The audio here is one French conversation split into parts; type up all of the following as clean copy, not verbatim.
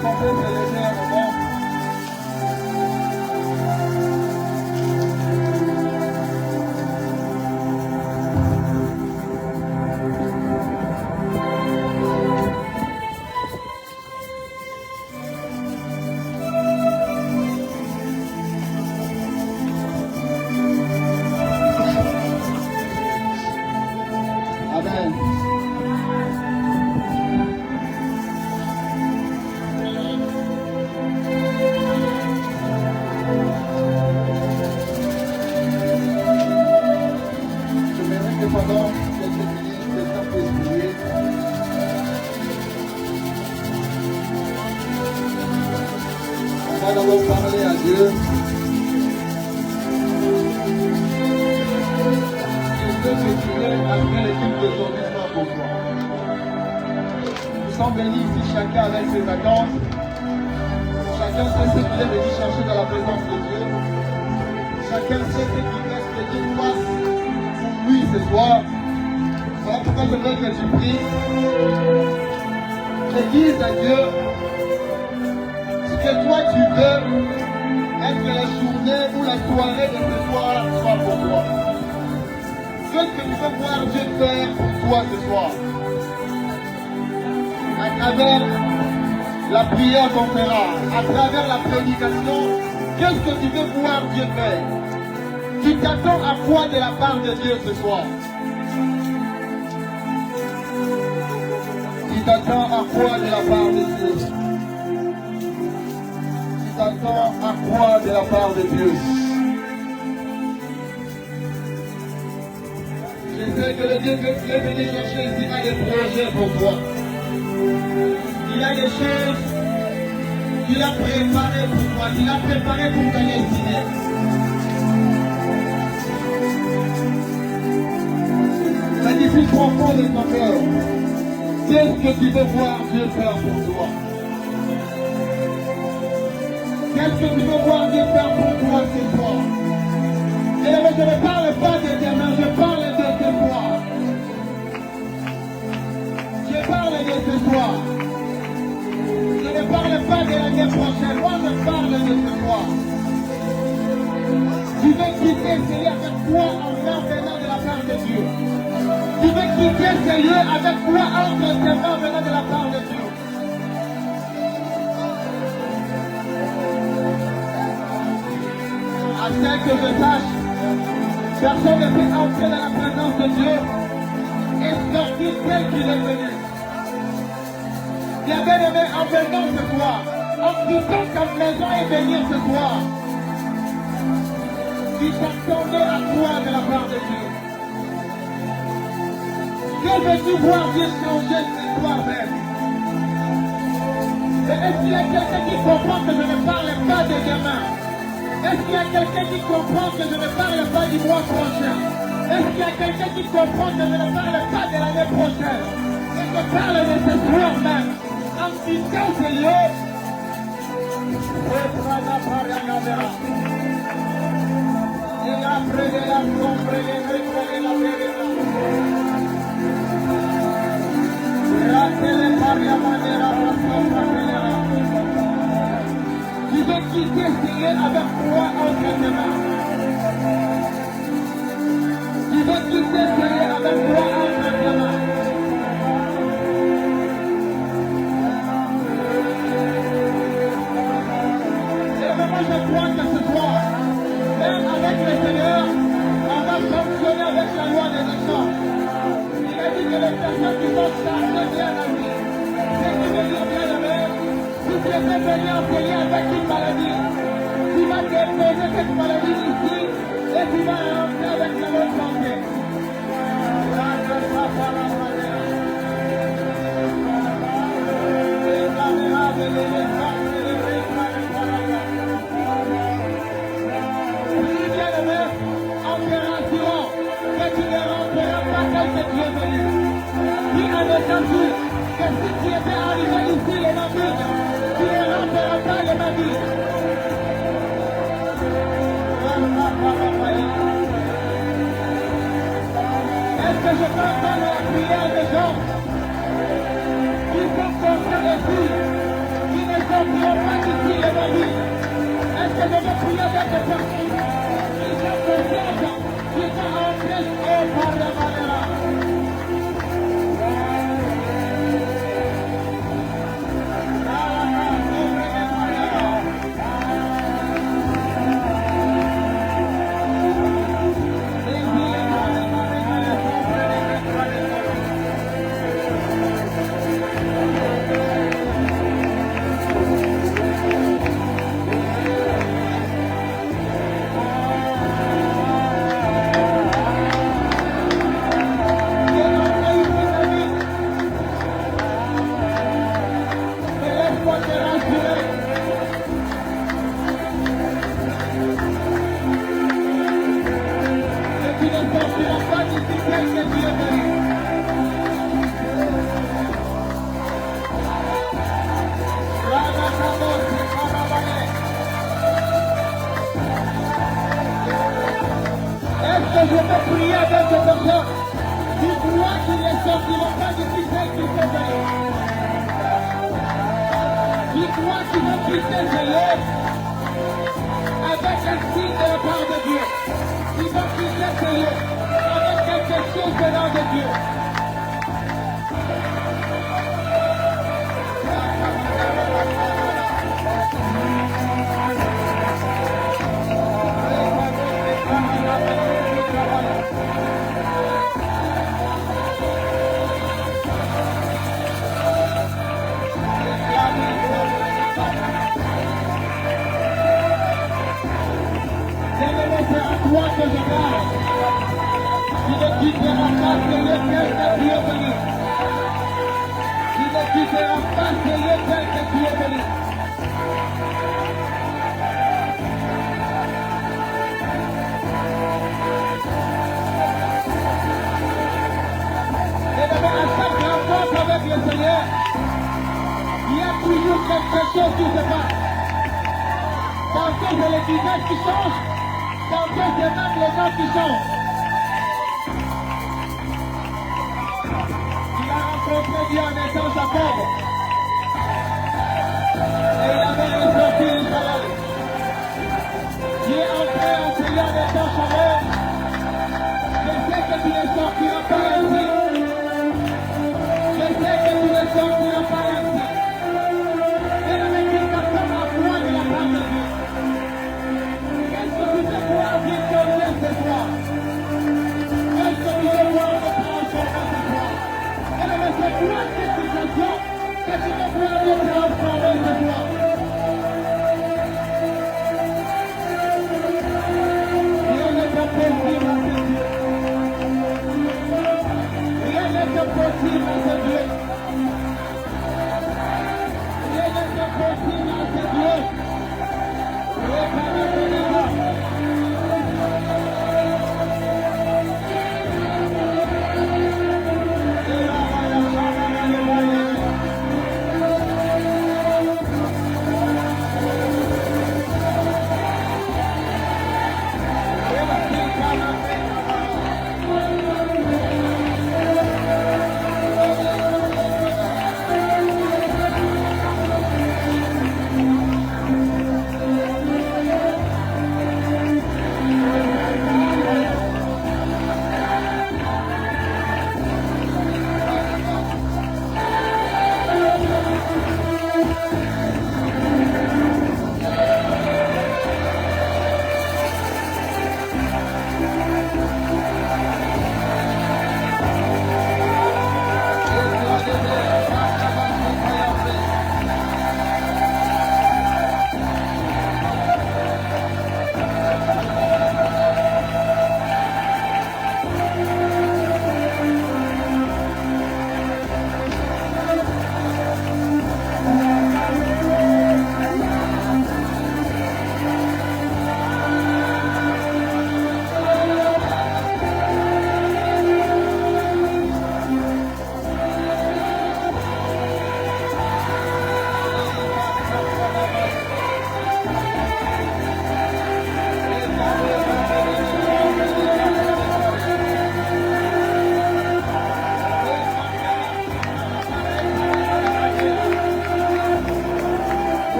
qu'on peut se lever un moment. Amen. J'aimerais que pendant quelques minutes, quelqu'un puisse prier. On va d'abord parler à Dieu. Que tu es après l'équipe d'aujourd'hui soit pour toi. Nous sommes bénis ici, chacun avec ses vacances. Chacun sait ce qu'il est venu chercher dans la présence de Dieu. Chacun sait ce qu'il reste que Dieu fasse pour lui ce soir. Voilà pourquoi je veux que tu pries. Et dises à Dieu ce que toi tu veux est que la journée ou la soirée de ce soir soit pour toi. Qu'est-ce que tu veux voir Dieu faire pour toi ce soir? À travers la prière qu'on fera, à travers la prédication, qu'est-ce que tu veux voir Dieu faire? Tu t'attends à quoi de la part de Dieu ce soir? Tu t'attends à quoi de la part de Dieu? Tu t'attends à quoi de la part de Dieu? Je sais que le Dieu que tu es venu chercher ici a des projets pour toi. Il a des choses qu'il a préparées pour toi, qu'il a préparées pour ta destinée. La difficile profond de ton cœur. Qu'est-ce que tu veux voir Dieu faire pour toi? Qu'est-ce que tu veux voir Dieu faire pour toi ce soir? Et je ne parle pas de demain, je parle de ce soir. Je parle de ce soir. Je ne parle pas de l'année prochaine, moi je parle de ce soir. Tu veux quitter ce lieu avec toi en venant de la part de Dieu. Tu veux quitter ce lieu avec toi entre tes mains venant de la part de Dieu. Afin que je sache, personne ne peut entrer dans la présence de Dieu et sortir tel qu'il est venu. Bien aimé, en venant ce soir, en quittant ta maison et venir ce soir, tu t'attendais à quoi de la part de Dieu? Que veux-tu voir Dieu changer ce soir même? Et est-ce qu'il y a quelqu'un qui comprend que je ne parle pas de demain? Est-ce qu'il y a quelqu'un qui comprend que je ne parle pas du mois prochain? Est-ce qu'il y a quelqu'un qui comprend que je ne parle pas de l'année prochaine? Et je parle de ce soir même. En quittant ce lieu, et après de la sombre et de la vérité. Tu veux quitter ce lieu avec toi entre tes mains. Tu veux quitter ce lieu avec toi entre tes mains. Et moi je crois que ce soir, même avec le Seigneur, on va fonctionner avec la loi des nations. Il a dit que les personnes qui sont chargées bien la vie, c'est qui veut dire bien aimé, si tu étais venu en payer avec une maladie, tu vas déposer cette maladie ici et tu vas rentrer avec la bonne santé. Que si tu étais arrivé ici les navires, tu ne rentreras pas les navires. Est-ce que je peux entendre la prière des gens qui sont conscients ici, qui ne sont toi qui vas quitter ce lieu avec un signe de la part de Dieu. Tu vas quitter ce lieu avec quelque chose venant de Dieu. C'est à toi que je parle. Tu ne quitteras pas ce lieu tel que tu es venu. Tu ne quitteras pas ce lieu tel que tu es venu. Et bien, à chaque rencontre avec le Seigneur, il y a toujours quelque chose qui se passe. Tantôt, c'est les visages qui changent. Tantôt, c'est même les gens qui changent. Il a rencontré Dieu en étant Jacob. Et il avait ressorti Israël. Dieu est entré en priant en étant Shalom. Je sais que tu ne sortiras pas ainsi. Je sais que tu ne sortiras pas ainsi. Et avec une personne à point de la part de Dieu. Qu'est-ce que tu peux voir victorieux ce soir? Qu'est-ce que tu peux voir de transformation ce soir? Et mais c'est quoi cette situation que tu peux voir de transformer ce soir? Rien n'est impossible à ce Dieu. Rien n'est impossible à ce Dieu. Rien n'est impossible à ce Dieu.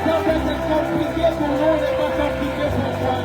Ça peut être compliqué pour nous, n'est pas compliqué pour toi.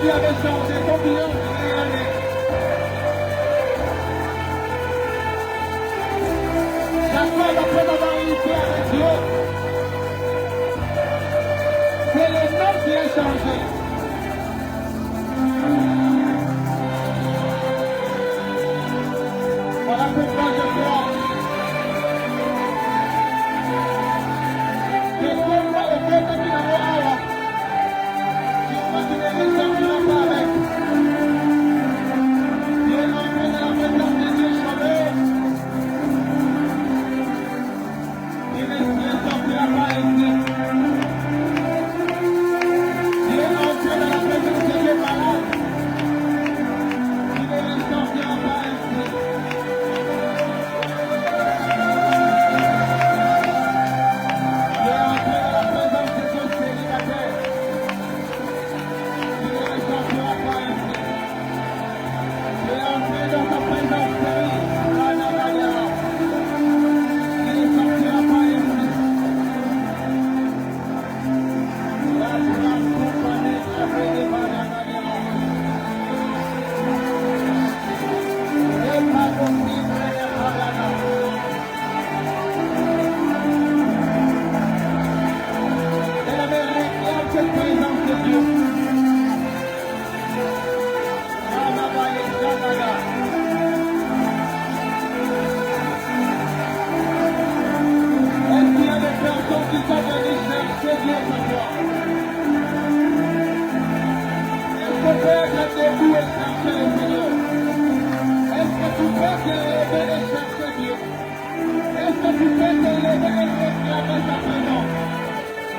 Qui avait changé, ton bilan qui allait. Chaque fois après avoir été avec Dieu, c'est le nom qui a changé. Voilà pourquoi je crois que Dieu va le faire qui n'a pas tu ne sortiras pas avec. Tu es entré dans la présence de Dieu chanté. Tu ne sortiras pas ici. Tu es entré dans la présence de Dieu malade. Tu ne sortiras pas ici. Tu es entré dans la présence de Dieu célibataire. Dans ta présence, il ne sortira pas ici. La grâce compagnie avec les bananaires. Et pas possible les bananaires. Et la vérité en cette présence de Dieu. Qui sont venus chercher Dieu ce soir. Est-ce que tu peux être debout et chercher le Seigneur? Est-ce que tu peux te lever et chercher Dieu? Est-ce que tu peux te lever et réclamer sa présence?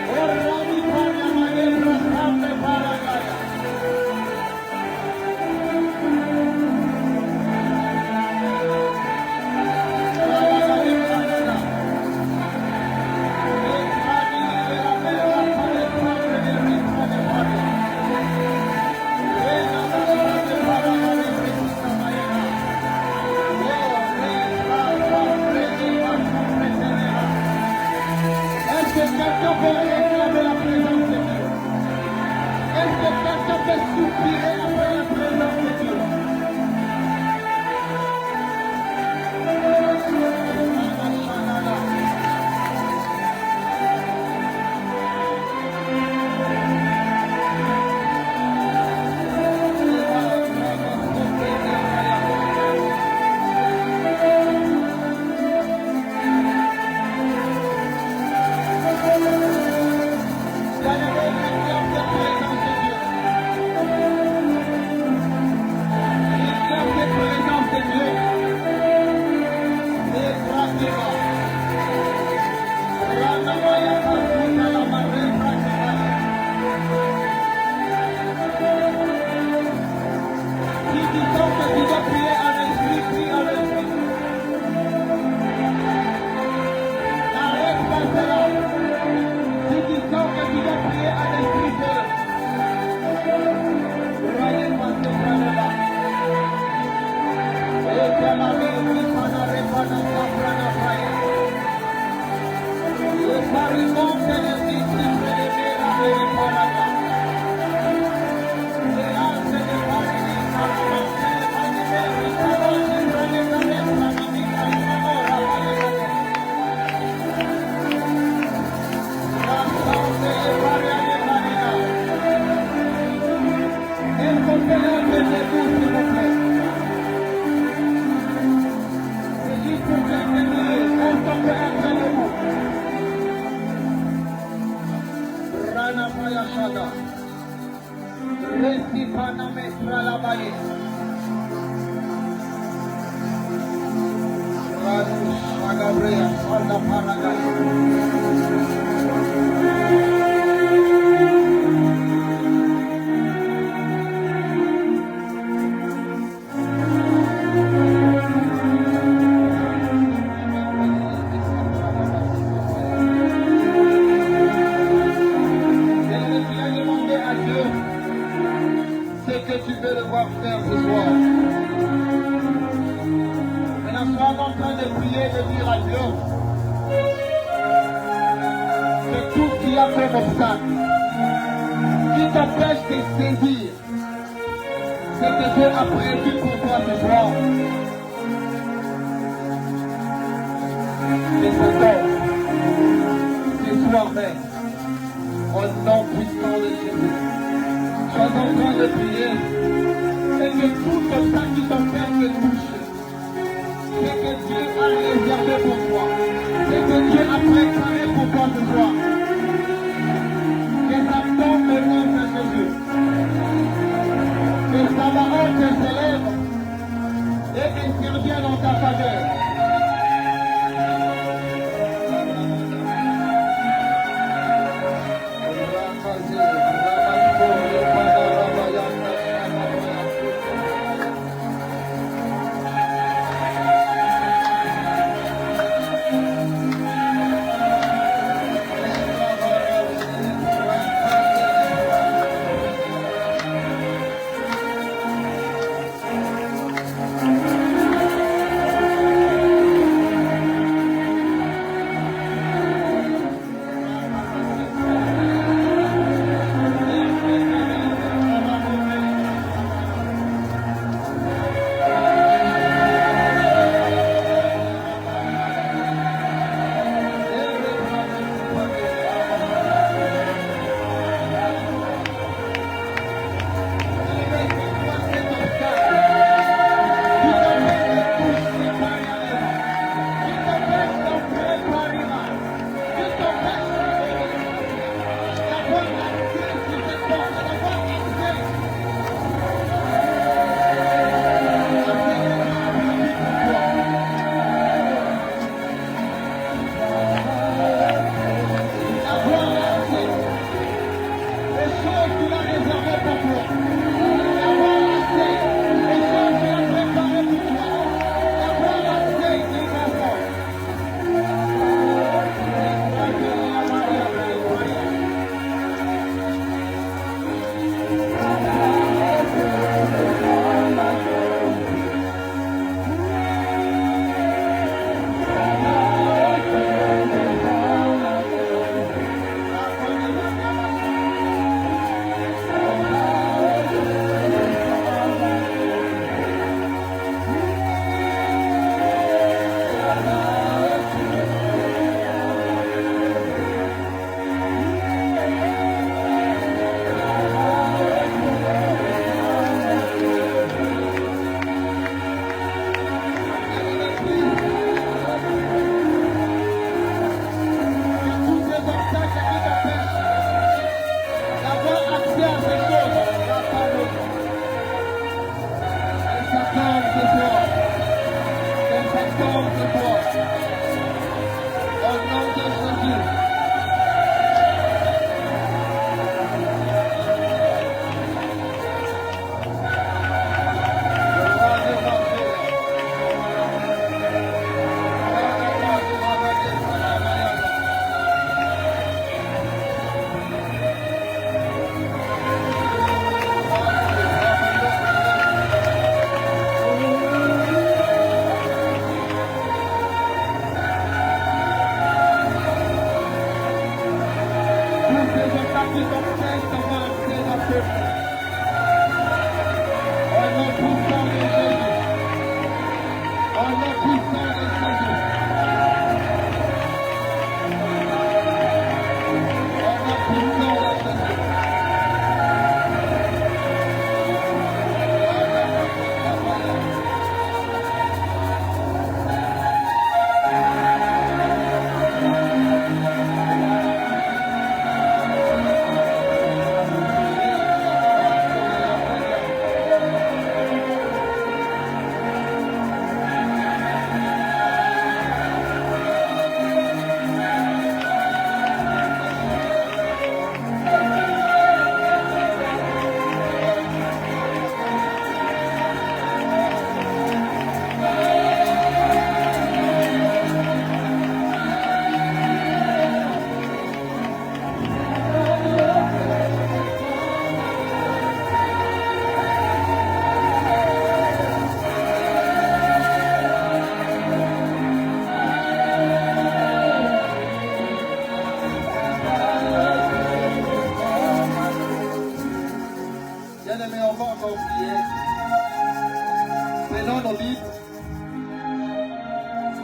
Oh, Rami, Panya, Maïe, Rassemble, Paragaya. Quelqu'un peut réclamer la présence de Dieu? Est-ce que quelqu'un peut soupirer après la présence de Dieu?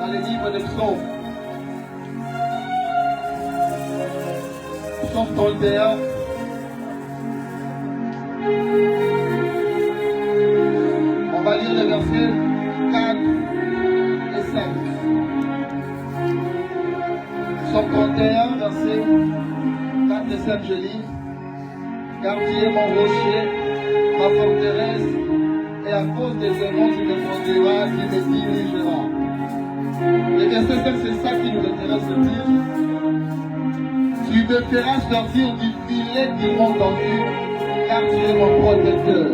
dans les livres des psaumes. Psaume 31. On va lire les versets 4 et 5. Psaume 31, versets 4 et 5, je lis. Car tu es mon rocher, ma forteresse, et à cause des erreurs tu me conduiras, qui me dirigera. Le verset 5, c'est ça qui nous intéresse le plus. Tu me feras sortir du filet qu'ils m'ont tendu, car tu es mon protecteur.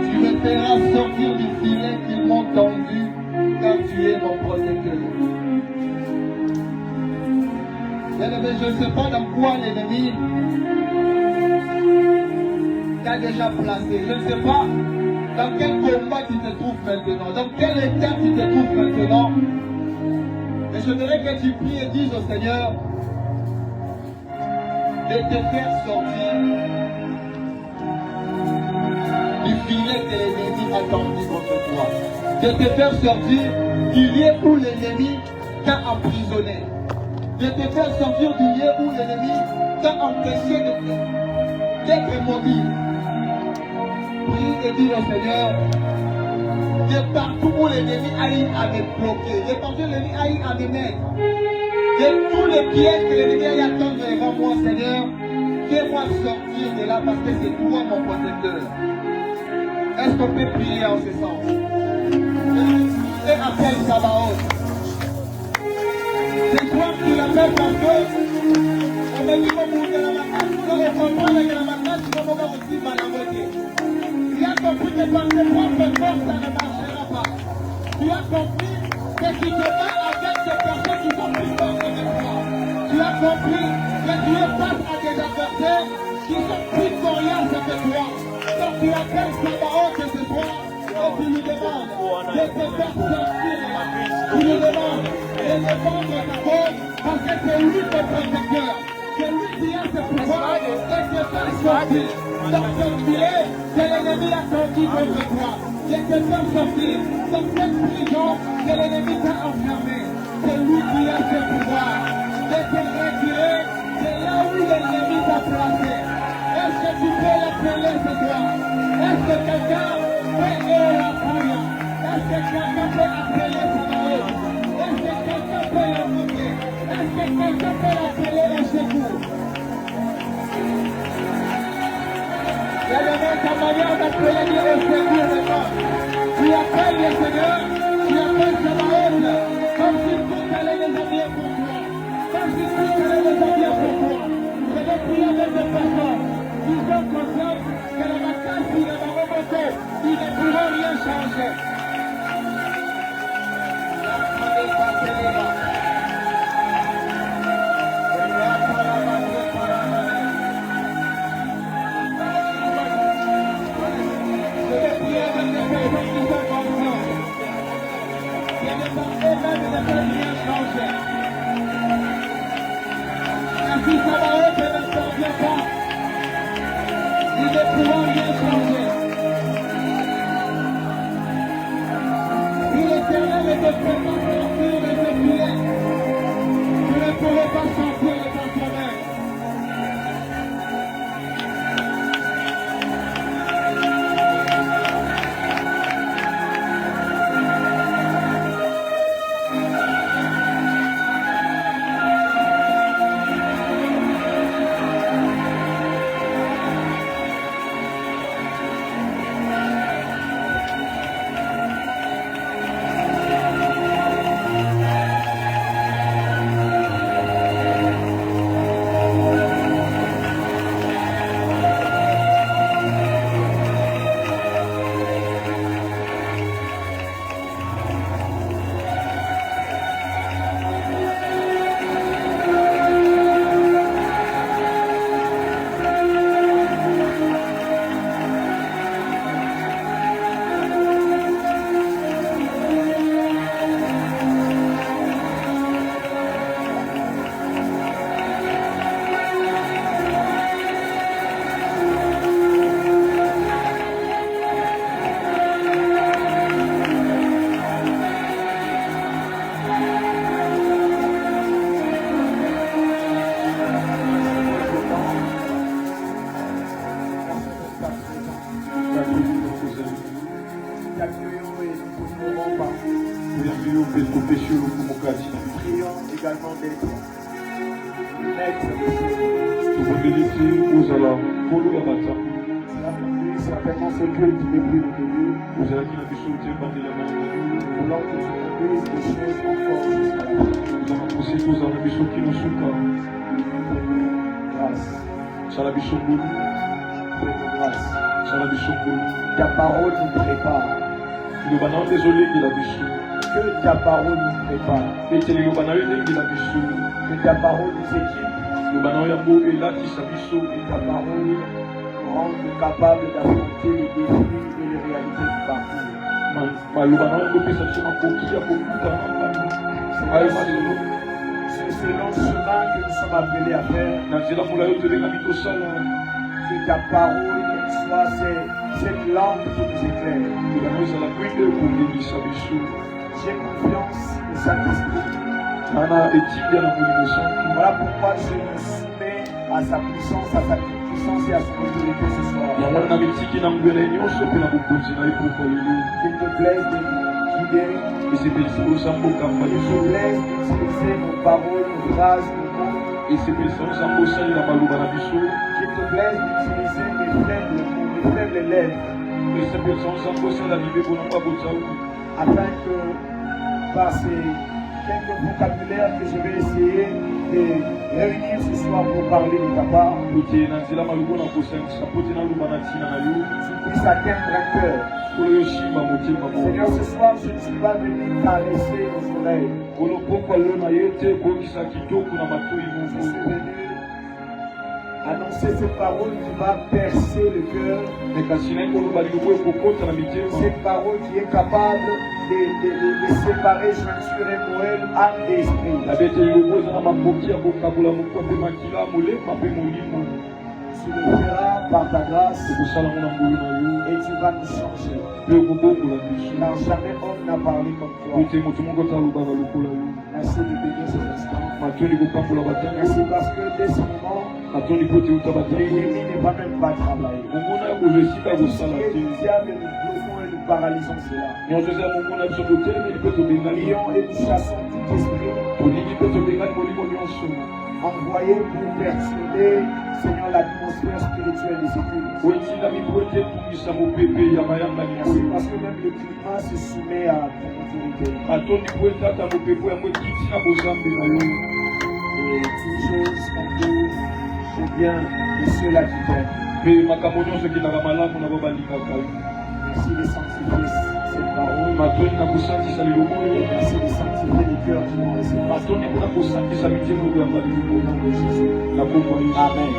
Tu me feras sortir du filet qu'ils m'ont tendu, car tu es mon protecteur. Bien-aimé, je ne sais pas dans quoi l'ennemi t'a déjà placé. Je ne sais pas dans quel combat tu te trouves maintenant, dans quel état tu te trouves maintenant. Mais je voudrais que tu pries et dises au Seigneur de te faire sortir du filet que l'ennemi a tendu contre toi. De te faire sortir du lieu où l'ennemi t'a emprisonné. De te faire sortir du lieu où l'ennemi t'a empêché d'être maudit. Prie et dis au Seigneur, de partout où l'ennemi aille à me bloquer, de partout où l'ennemi aille à me mettre, de tous les pièges que l'ennemi aille attendre devant moi, Seigneur, fais-moi sortir de là parce que c'est toi mon protecteur. Est-ce qu'on peut prier en ce sens? Et appelle Sabaoth. C'est toi qui l'appelles parce que on me dit mon bout de la matin, vous allez comprendre que la matin, tu vas voir aussi mal à moitié. Tu as compris que par tes propres forces, ça ne marchera pas. Tu as compris que tu te bats avec ces personnes qui sont plus fortes que toi. Tu as compris que tu es face à des adversaires qui sont plus coriaces que toi. Donc tu appelles Sabaoth ce soir et tu lui demandes de te faire sortir de la vie. Tu lui demandes de défendre ta cause parce que c'est lui ton protecteur. C'est lui qui a ce pouvoir et te faire sortir. Donc ce filet que l'ennemi a sorti contre toi. De te faire sortir dans cette prison que l'ennemi t'a enfermé. C'est lui qui a ce pouvoir de te retirer de là où l'ennemi t'a placé. Est-ce que tu peux l'appeler ce soir? Est-ce que quelqu'un peut l'appeler? Est-ce que quelqu'un peut appeler Sabaoth? Est-ce que quelqu'un peut l'invoquer? Est-ce que quelqu'un peut l'appeler au secours? Il y a le même ta manière d'appeler Dieu au secours maintenant. Tu appelles le Seigneur, tu appelles Sabaoth, comme si tout allait les habiller pour toi. Comme si tout allait les habiller pour toi. Je vais prier avec des personnes qui sont conscientes que le matin, s'il est dans mon moto, ils ne pourront rien changer. Je vais prier avec des personnes qui sont conscientes. Il y a des personnes qui ne peuvent rien changer. Et si Sabaoth ne parvient pas, ils ne pourront rien changer. Si l'Éternel ne te fait pas sortir de ce filet, tu ne pourras pas sortir de ton sommeil. Prions également d'être maître de certainement ce Dieu du début de Dieu. Nous voulons que tu conduises les choses encore jusqu'à la fin. Grâce. Grâce. Ta parole nous prépare. Que ta parole nous prépare. Que ta parole nous équipe. Que ta parole nous rende capables d'affronter les défis et les réalités du parcours. C'est ce long chemin que nous sommes appelés à faire. Que ta parole soit cette lampe qui nous éclaire. J'ai confiance au Saint-Esprit. Voilà pourquoi je me soumets à sa puissance, à sa puissance et à son autorité ce soir. Qu'il te plaise de nous guider. Qu'il te plaise d'utiliser nos paroles, nos phrases, nos mots. Qu'il te plaise d'utiliser mes faibles lèvres. Afin que par ces quelques vocabulaires que je vais essayer de réunir ce soir pour parler de ta part, tu puisses atteindre un cœur. Seigneur, ce soir, je ne suis pas venu caresser nos oreilles. Je suis venu annoncer cette parole qui va percer le cœur. Cette parole qui est capable de séparer jointure et moelle, âme et esprit. Tu le feras par ta grâce et tu vas nous changer. Car jamais homme n'a parlé comme toi. Merci de bénir cet instant. Merci parce que dès ce moment, l'ennemi n'est pas même pas travaillé. Le diable nous bloquons et nous paralysons cela. Prions et nous chassons tout esprit envoyé pour perturber, Seigneur, l'atmosphère spirituelle des églises. Merci parce que même le climat se soumet à ton autorité. Et toutes choses concourent au bien de ceux-là qui t'aiment. Merci de sanctifier cette parole. Merci de sanctifier les cœurs qui vont recevoir. Au nom de Jésus. Amen.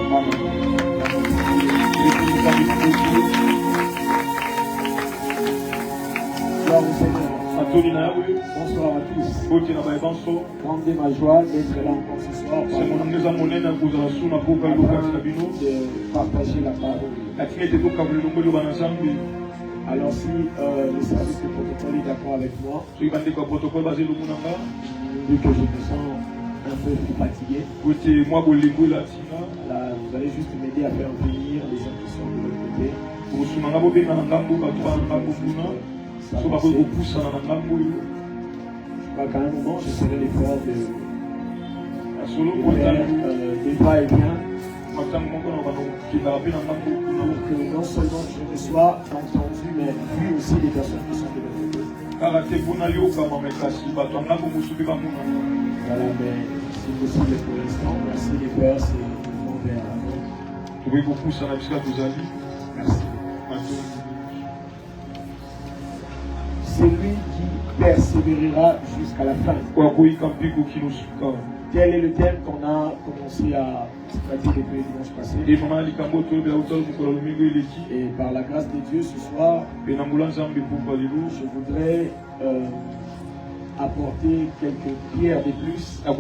Gloire au Seigneur. Bonsoir à tous. Grande est ma joie d'être là encore ce soir. De partager la parole. Alors si le service de protocole est d'accord avec moi, vu que je me sens un peu fatigué, là, vous allez juste m'aider à faire venir les gens qui sont de l'autre côté. Qu'à un moment, je ferai l'effort de faire des va-et-vient pour que non seulement je me sois entendu, mais vu aussi les personnes qui sont de l'autre côté. Voilà, mais si possible pour l'instant, merci les pères, c'est le mouvement vers merci. C'est lui qui persévérera jusqu'à la fin. Quel est le thème qu'on a commencé à pratiquer depuis le dimanche passé? Et par la grâce de Dieu, ce soir, je voudrais apporter quelques pierres de plus sur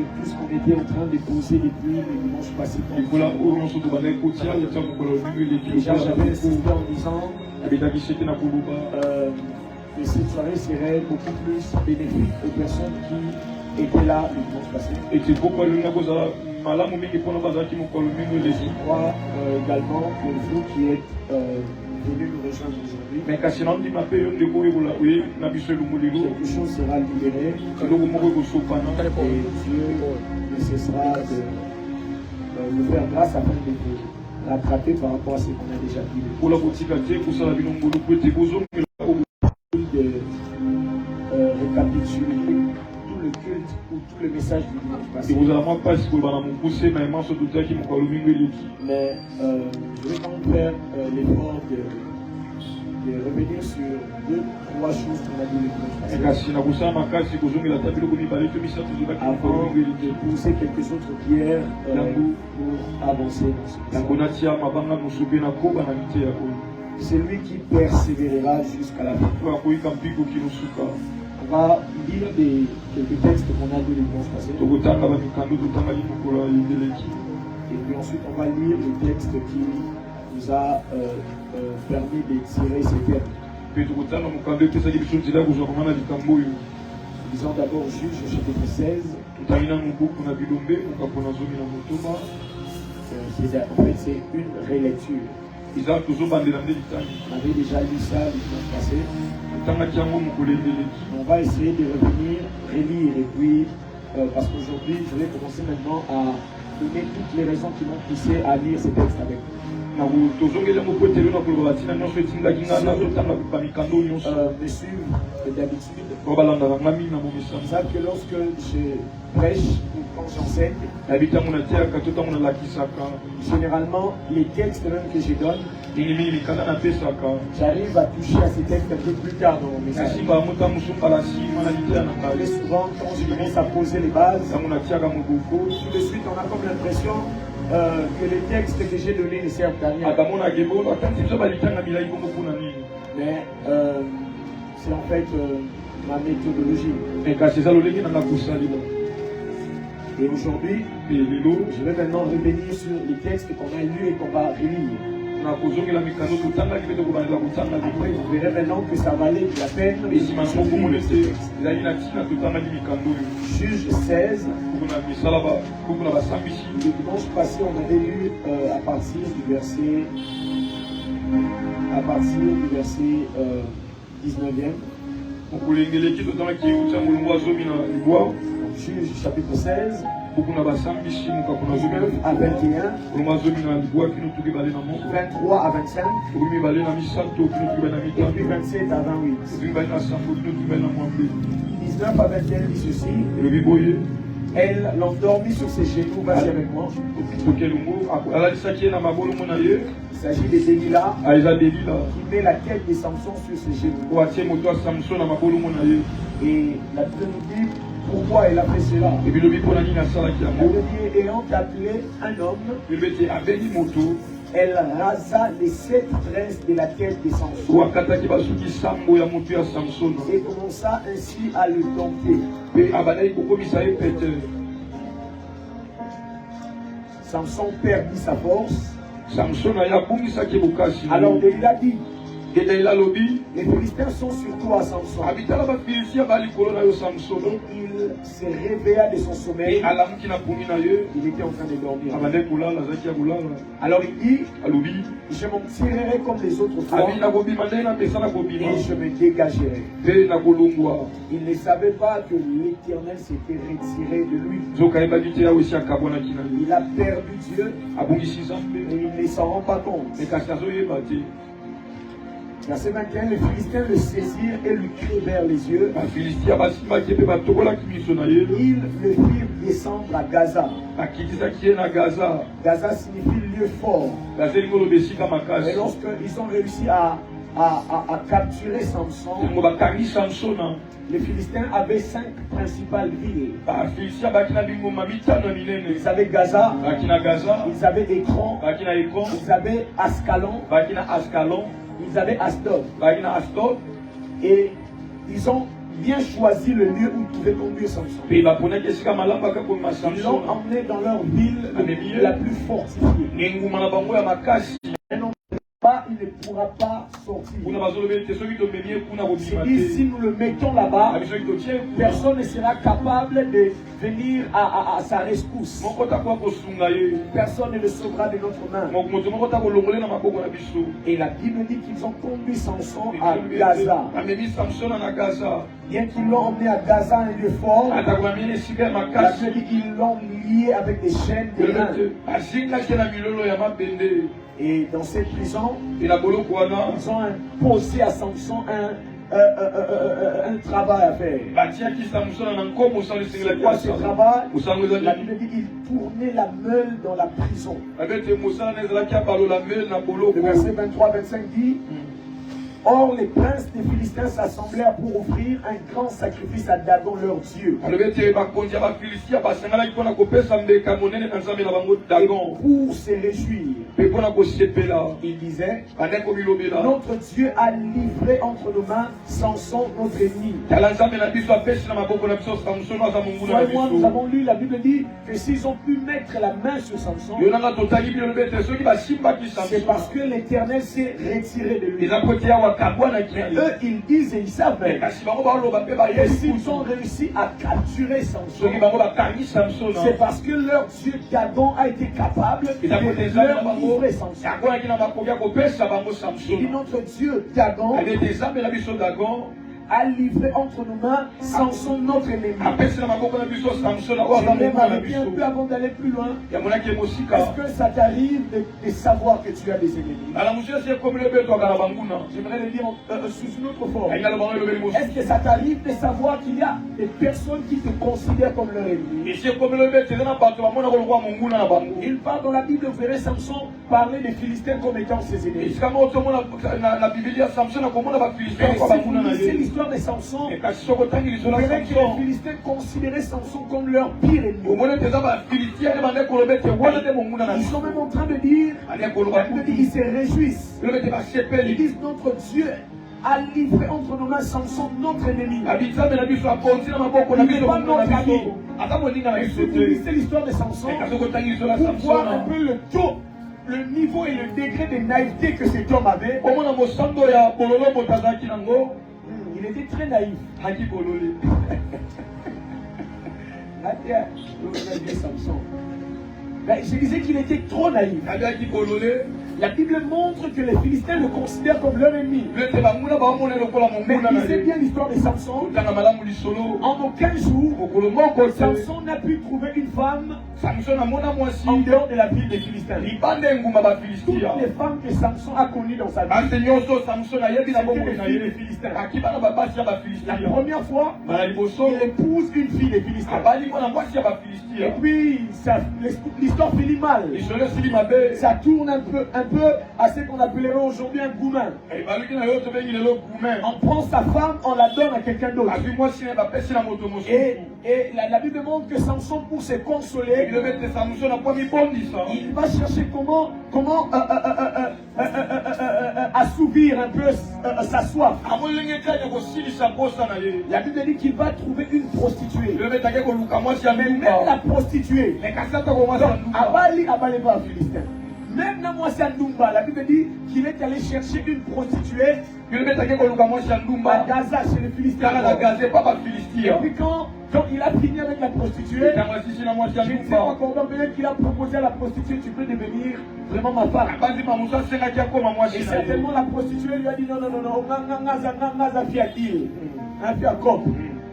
tout ce qu'on était en train de poser depuis le dimanche passé. Déjà, j'avais insisté en disant que cette soirée serait beaucoup plus bénéfique aux personnes qui étaient là le dimanche passé. Et je crois également pour vous qui êtes venu nous rejoindre aujourd'hui, Mais quelque chose sera libéré et Dieu ne cessera de nous faire grâce afin de vous rattraper par rapport à ce qu'on a déjà dit. De récapituler tout le culte ou tout le message du dimanche passé. Mais je vais quand même faire l'effort de revenir sur 2-3 choses qu'on a dit le dimanche passé. Avant de pousser quelques autres pierres pour avancer dans ce message. Celui qui persévérera jusqu'à la fin. On va lire quelques textes qu'on a lus le dimanche passé. Et puis ensuite on va lire le texte qui nous a permis de tirer ces termes. Lisons d'abord Juge chapitre 16. En fait c'est une relecture. On avait déjà lu ça le dimanche passé. On va essayer de revenir, relire et puis parce qu'aujourd'hui je vais commencer maintenant à donner toutes les raisons qui m'ont poussé à lire ces textes avec vous. Me suivre d'habitude. Ils savent que lorsque je prêche ou quand j'enseigne, généralement les textes même que je donne, j'arrive à toucher à ces textes un peu plus tard dans mon message. Et souvent quand je commence à poser les bases, tout de suite on a comme l'impression que les textes que j'ai donnés ne servent à rien. Mais c'est en fait ma méthodologie. Et aujourd'hui, je vais maintenant revenir sur les textes qu'on a lus et qu'on va relire. Après, vous verrez maintenant que ça valait la peine de lire ces textes. Juge 16. Le dimanche passé, on avait lu à partir du verset 19e. Juge chapitre 16. 19 à 21, 23 à 25, et puis 27 à 28. 19 à 21 dit ceci. Elle l'endormit sur ses genoux, vas-y avec moi. Il s'agit de Delilah qui met la tête de Samson sur ses genoux. Et la Bible nous dit pourquoi elle a fait cela. Elle dit, ayant appelé un homme, elle rasa les 7 tresses de la tête de Samson et commença ainsi à le dompter. Samson perdit sa force. Alors Delilah dit, les Philistins sont sur toi, Samson. Et il se réveilla de son sommeil. Il était en train de dormir. Alors il dit, je m'en tirerai comme les autres fois et je me dégagerai. Il ne savait pas que l'Éternel s'était retiré de lui. Il a perdu Dieu et il ne s'en rend pas compte. Verset 21, les Philistins le saisirent et lui crevèrent les yeux. Ils le firent descendre à Gaza. Gaza signifie lieu fort. Et lorsqu'ils ont réussi à capturer Samson, les Philistins avaient 5 principales villes. Ils avaient Gaza, ils avaient Écran, ils avaient Ascalon, ils avaient Asdod. Et ils ont bien choisi le lieu où ils pouvaient conduire Samson. Ils l'ont emmené dans leur ville la plus fortifiée. Ils n'ont pas une ne pourra pas sortir. Et si nous le mettons là-bas, personne ne sera capable de venir à sa rescousse. Personne ne le sauvera de notre main. Et la Bible dit qu'ils ont conduit Samson à Gaza. Bien qu'ils l'ont emmené à Gaza, un lieu fort, la Bible dit qu'ils l'ont lié avec des chaînes de reins. Et dans cette prison, ils ont imposé à Samson un travail à faire. C'est quoi ce travail? La Bible dit qu'il tournait la meule dans la prison. Le verset 23-25 dit: Or les princes des Philistins s'assemblèrent pour offrir un grand sacrifice à Dagon leur Dieu. Et pour se réjouir, il disait: notre Dieu a livré entre nos mains Samson notre ennemi. Toi et moi, nous avons lu, la Bible dit que s'ils ont pu mettre la main sur Samson, c'est parce que l'Éternel s'est retiré de lui. Mais eux, ils disent et ils savent que s'ils ont réussi à capturer Samson, c'est parce que leur Dieu Dagon a été capable de leur livrer Samson. Il dit: notre Dieu Dagon a livré entre nos mains Samson notre ennemi. Je vais m'arrêter un peu avant d'aller plus loin. Est-ce que ça t'arrive de savoir que tu as des ennemis? J'aimerais le dire sous une autre forme. Est-ce que ça t'arrive de savoir qu'il y a des personnes qui te considèrent comme leur ennemi? Il parle dans la Bible, vous verrez Samson parler des Philistins comme étant ses ennemis. C'est l'histoire de Samson. Vous verrez que les Philistins considéraient Samson comme leur pire ennemi. Ils sont même en train de dire, ils se réjouissent. Ils disent: notre Dieu a livré entre nos mains Samson notre ennemi. Il n'est pas notre ami. Et si vous lisez l'histoire de Samson, pour voir un peu le taux, le niveau et le degré de naïveté que cet homme avait, il était très naïf. Je disais qu'il était trop naïf. La Bible montre que les Philistins le considèrent comme leur ennemi. Mais lisez bien l'histoire de Samson. En aucun jour, Samson n'a pu trouver une femme en dehors de la ville des Philistins. Toutes les femmes que Samson a connues dans sa vie, c'était les filles des Philistins. La première fois, il épouse une fille des Philistins. Et puis, l'histoire finit mal. Ça tourne un peu à ce qu'on appellerait aujourd'hui un goumin. On prend sa femme, on la donne à quelqu'un d'autre. Et la Bible montre que Samson, pour se consoler, il va chercher comment assouvir un peu sa soif. La Bible dit qu'il va trouver une prostituée. Mais même la prostituée, même dans moi, c'est Ndumba. La Bible dit qu'il est allé chercher une prostituée à Gaza, chez les Philistins. Et puis quand il a fini avec la prostituée, je ne sais pas comment peut-être qu'il a proposé à la prostituée: tu peux devenir vraiment ma femme. Et certainement la prostituée lui a dit: non,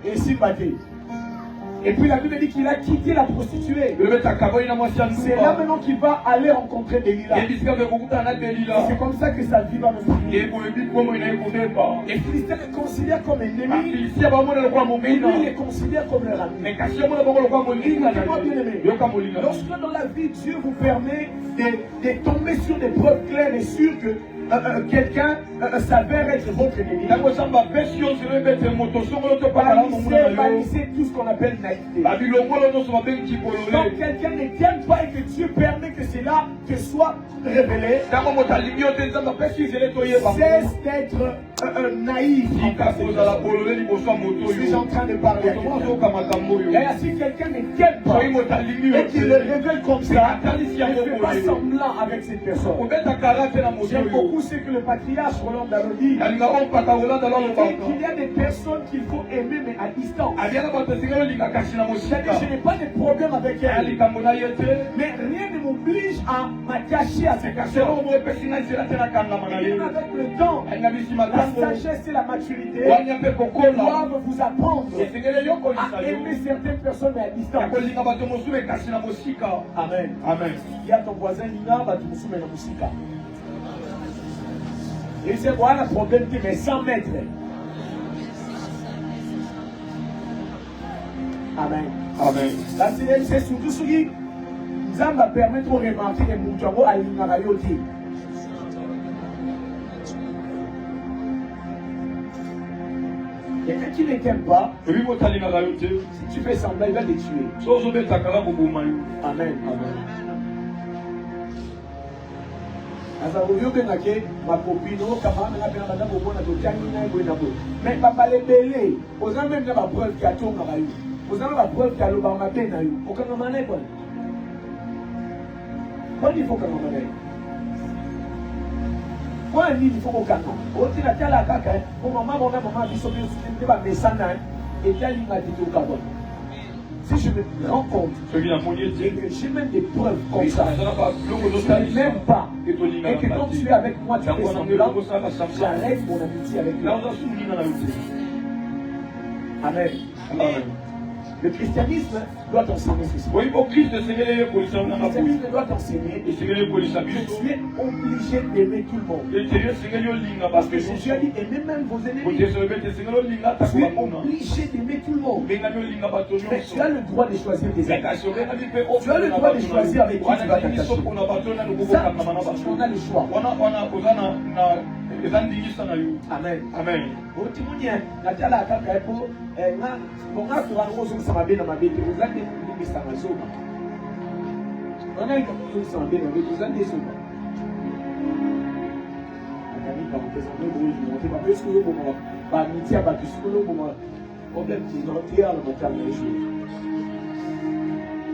et si batté. Et puis la Bible dit qu'il a quitté la prostituée. C'est là maintenant qu'il va aller rencontrer Delilah. Et c'est comme ça que sa vie va me finir. Les Philistins les considèrent comme ennemis. Et lui, il les considère comme leur ami. Écoutez-moi bien aimé. Lorsque dans la vie, Dieu vous permet de tomber sur des preuves claires et sûres que quelqu'un s'avère être votre ennemi, bannissez tout ce qu'on appelle naïveté. Quand quelqu'un ne t'aime pas et que Dieu permet que cela te soit révélé, cesse d'être naïf. Je suis en train de parler à quelqu'un. Et si quelqu'un ne t'aime pas et qu'il le révèle comme ça, ne fais pas semblant avec cette personne. J'aime beaucoup ce que le patriarche Roland Dalo dit. Il y a des personnes qu'il faut aimer mais à distance. Je n'ai pas de problème avec elle, mais rien ne m'oblige à m'attacher à ces personnes. Avec le temps, la sagesse et la maturité doivent vous apprendre à aimer certaines personnes mais à distance. Amen. Amen. Il y a ton voisin Lina, va te moussumer la musique. Et c'est voilà le problème qui met 100 mètres. Amen. Amen. La c'est surtout ce qui nous a permis de remarquer les moutons à l'Inarayoti. Quelqu'un qui ne t'aime pas, si tu fais semblant, il va te tuer. Amen. Amen. Ma copine, mais papa les belés, aux gens même la preuve qui a tout marié. Aux gens la preuve qui a le bar matin, aucun moment n'est bon. Quoi il faut qu'on m'en quoi il faut qu'on gagne. Au final, tu as la caca, au moment où on a maman qui s'occupe de ma maison, et tu as l'image au Gabon. Si je me rends compte que j'ai même des preuves comme ça, je ne m'aime pas, et que quand tu es avec moi, tu fais semblant, j'arrête mon amitié avec toi. Amen. Amen. Le christianisme doit t'enseigner ceci. Le christianisme doit t'enseigner que tu es obligé d'aimer tout le monde. Parce que Jésus a dit aimez même vos ennemis. Tu es obligé d'aimer tout le monde. Mais tu as le droit de choisir tes amis. Tu as le droit de choisir avec qui tu vas t'attacher. Ça, on a le choix. Amen. Amen.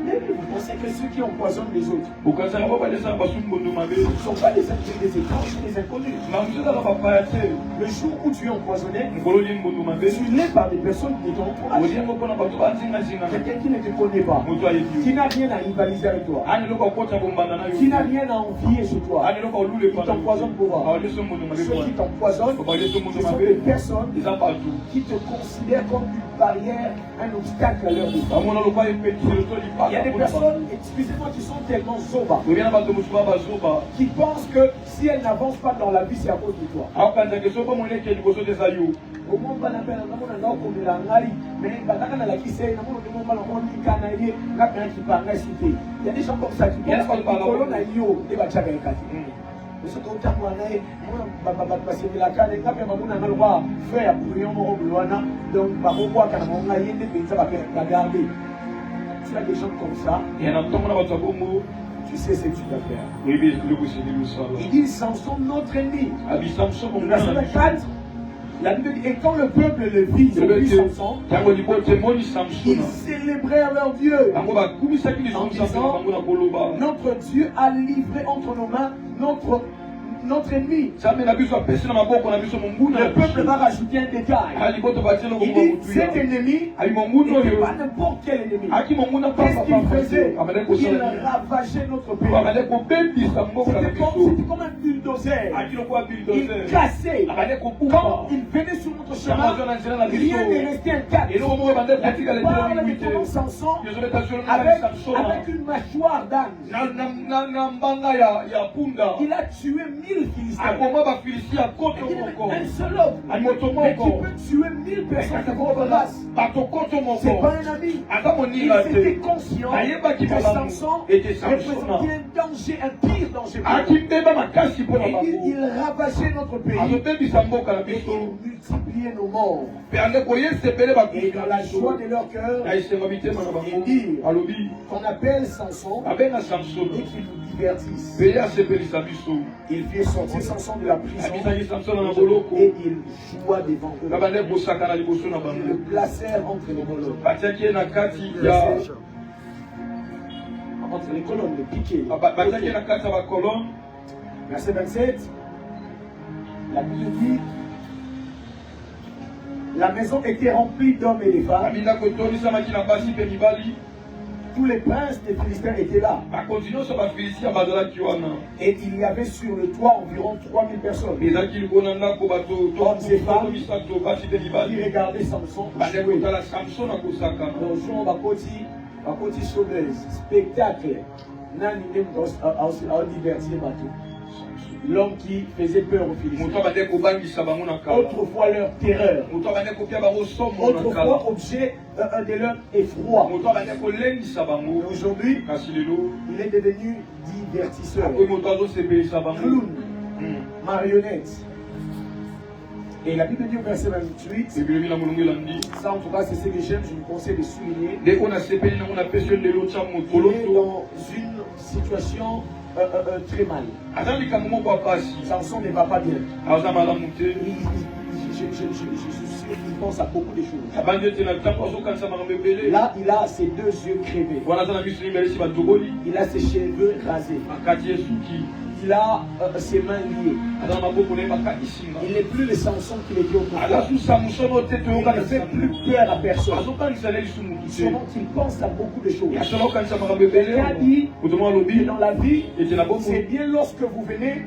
Mais vous pensez que ceux qui empoisonnent les autres ne sont pas des étranges, des inconnus. Le jour où tu es empoisonné, tu l'es par des personnes qui t'ont encouragé. Quelqu'un qui ne te connaît pas, qui n'a rien à rivaliser avec toi, qui n'a rien à envier sur toi, qui t'empoisonne pour voir. Ceux qui t'empoisonnent, ce sont des personnes qui te considèrent comme une barrière, un obstacle à leur vie. Il y a des personnes, excusez-moi, qui sont tellement zoba, qui pensent que si elles n'avancent pas dans la vie, c'est à cause de toi. Il y a des gens comme ça qui pensent que tu as des gens comme ça, tu sais ce que tu dois faire. Il dit Samson, notre ennemi. Verset 4, la Bible dit, et quand le peuple le vit, Samson, ils célébrèrent leur Dieu en disant, notre Dieu a livré entre nos mains notre ennemi. Le peuple va rajouter un détail. Il dit cet ennemi n'était pas n'importe quel ennemi. Qu'est-ce qu'il faisait? Il ravageait notre pays. C'était comme un bulldozer. Il cassait. Quand il venait sur notre chemin, rien n'est resté intact. Il parle de Samson avec une mâchoire d'âne. Il a tué 1000 vaincu le Philistin. Un seul homme. Mais qui peut tuer 1000 personnes avec votre race. C'est pas un ami. Il était conscient que Samson représentait un danger, un pire danger pour nous. Et il ravageait notre pays. Et il multipliait nos morts. Et dans la joie de leur cœur, ils disent qu'on appelle Samson et qu'il nous divertisse. Il fit sortir Samson de la prison et il joua devant eux. Ils le placèrent entre les colonnes. Entre les colonnes, les piquets. Verset 27. La Bible dit: la maison était remplie d'hommes et de femmes. Tous les princes des Philistins étaient là. Et il y avait sur le toit environ 3000 personnes. Hommes et femmes qui regardaient Samson jouer. Bonjour, Bakoti showbiz, spectacle. L'homme qui faisait peur aux Philistins. Autrefois leur terreur. Autrefois objet de leur effroi. Aujourd'hui, il est devenu divertisseur. Clown, marionnette. Et la Bible dit au verset 28, ça en tout cas c'est ce que j'aime, je vous conseille de souligner. Il est dans une situation très mal. Samson ne va pas bien. Il pense à beaucoup de choses. Là, il a ses deux yeux crevés. Il a ses cheveux rasés. Il a ses mains liées. Il n'est plus le Samson qu'il était autrefois. Il ne fait plus peur à personne. Seulement qu'il pense à beaucoup de choses. Il a dit que dans la vie, c'est bien lorsque vous venez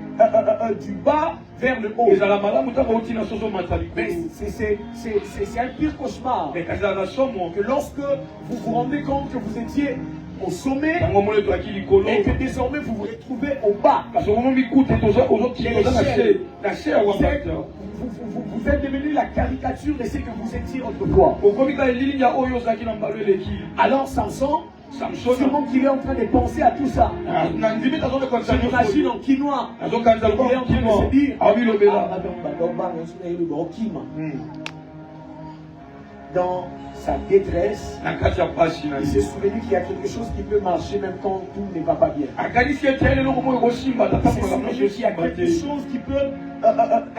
du bas vers le haut. Mais c'est un pire cauchemar. Que lorsque vous vous rendez compte que vous étiez au sommet et que désormais vous vous retrouvez au bas. Vous êtes devenu la caricature de ce que vous étiez autrefois. Alors Samson, sûrement qu'il est en train de penser à tout ça. J'imagine en quinoa. Il est en train de se dire dans sa détresse, il s'est souvenu qu'il y a quelque chose qui peut marcher même quand tout ne va pas bien. Il s'est souvenu qu'il y a quelque chose qui peut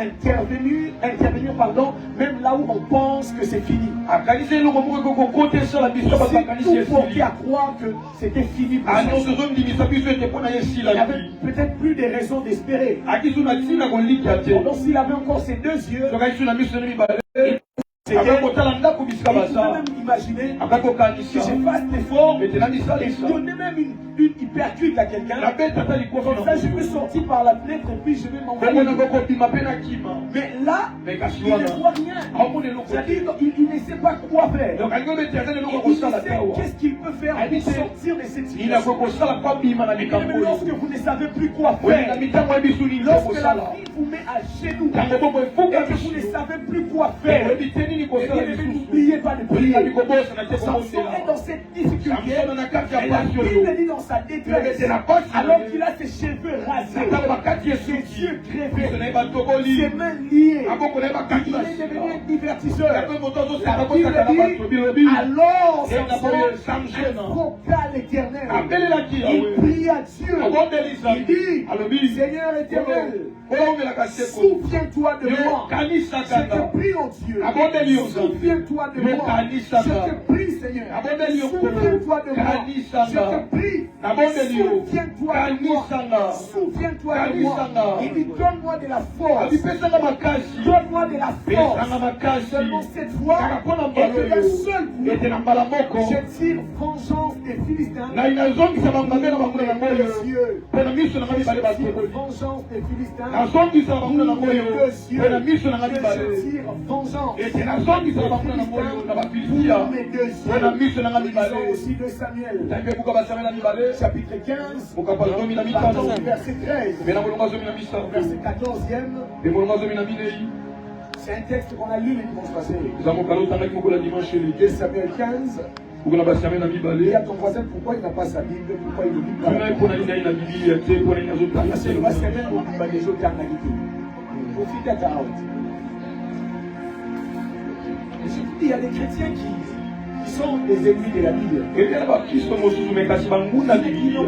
intervenir même là où on pense que c'est fini. C'est tout porté à croire que c'était fini pour lui. Il n'y avait peut-être plus de raisons d'espérer. Pendant s'il avait encore ses deux yeux, il peut même imaginer si je fasse l'effort et donner même une hypercute à quelqu'un. Comme ça, je peux sortir par la fenêtre et puis je vais m'envoyer. Mais là, il ne voit rien. C'est-à-dire qu'il ne sait pas quoi faire. Il ne sait qu'est-ce qu'il peut faire pour sortir de cette situation. Mais lorsque vous ne savez plus quoi faire, lorsque la vie vous met à genoux et que vous ne savez plus quoi faire, n'oubliez pas de prier. Samson est dans cette difficulté. Et la Bible dit dans sa détresse, alors qu'il a ses cheveux rasés, ses yeux crevés, ses mains liées, il est devenu un divertisseur. La Bible dit, alors Samson invoqua l'Éternel. Il prie à Dieu. Il dit, Seigneur éternel, souviens-toi de moi. Je te prie, oh Dieu. Souviens-toi de moi. Je te prie, Seigneur. Souviens-toi de moi. Je te prie. Souviens-toi de moi. Souviens-toi de moi. Il dit, donne-moi de la force. Donne-moi de la force. Seulement cette fois, et que d'un seul coup, je tire vengeance des Philistins. de vengeance des Philistins. nazongisa banguna na moyo Deux mpe na yeux. miso na nga Que mibale je tire vengeance. ete nazongisa banguna na moyo na bafilistiya Pour mes deux mpe na yeux. miso na nga Lisons mibale aussi de Samuel. tangi ebuka basamuel na mibale Chapitre 15. mokapa zomi na Pardon, mitano verset 13. mpe na molongo zomi na misato Verset 14e. mpe molongo zomi na minei C'est un texte qu'on a lu les dimanches passés. eza mokala otangaki mokola dimanche De eleki Samuel 15. okona basamuel na Dis mibale à ton voisin pourquoi il n'a pas sa Bible, pourquoi il ne lit tuna ye pas. mpo na nini ai na bibilia te mpo na nini azotanga Parce que le reste même au Bible des autres en réalité. Profite à ta honte. Et je vous dis, il y a des chrétiens qui sont des ennemis de la Bible. ete na bakristo mosusu me kasi banguna Ils n'ont bibilia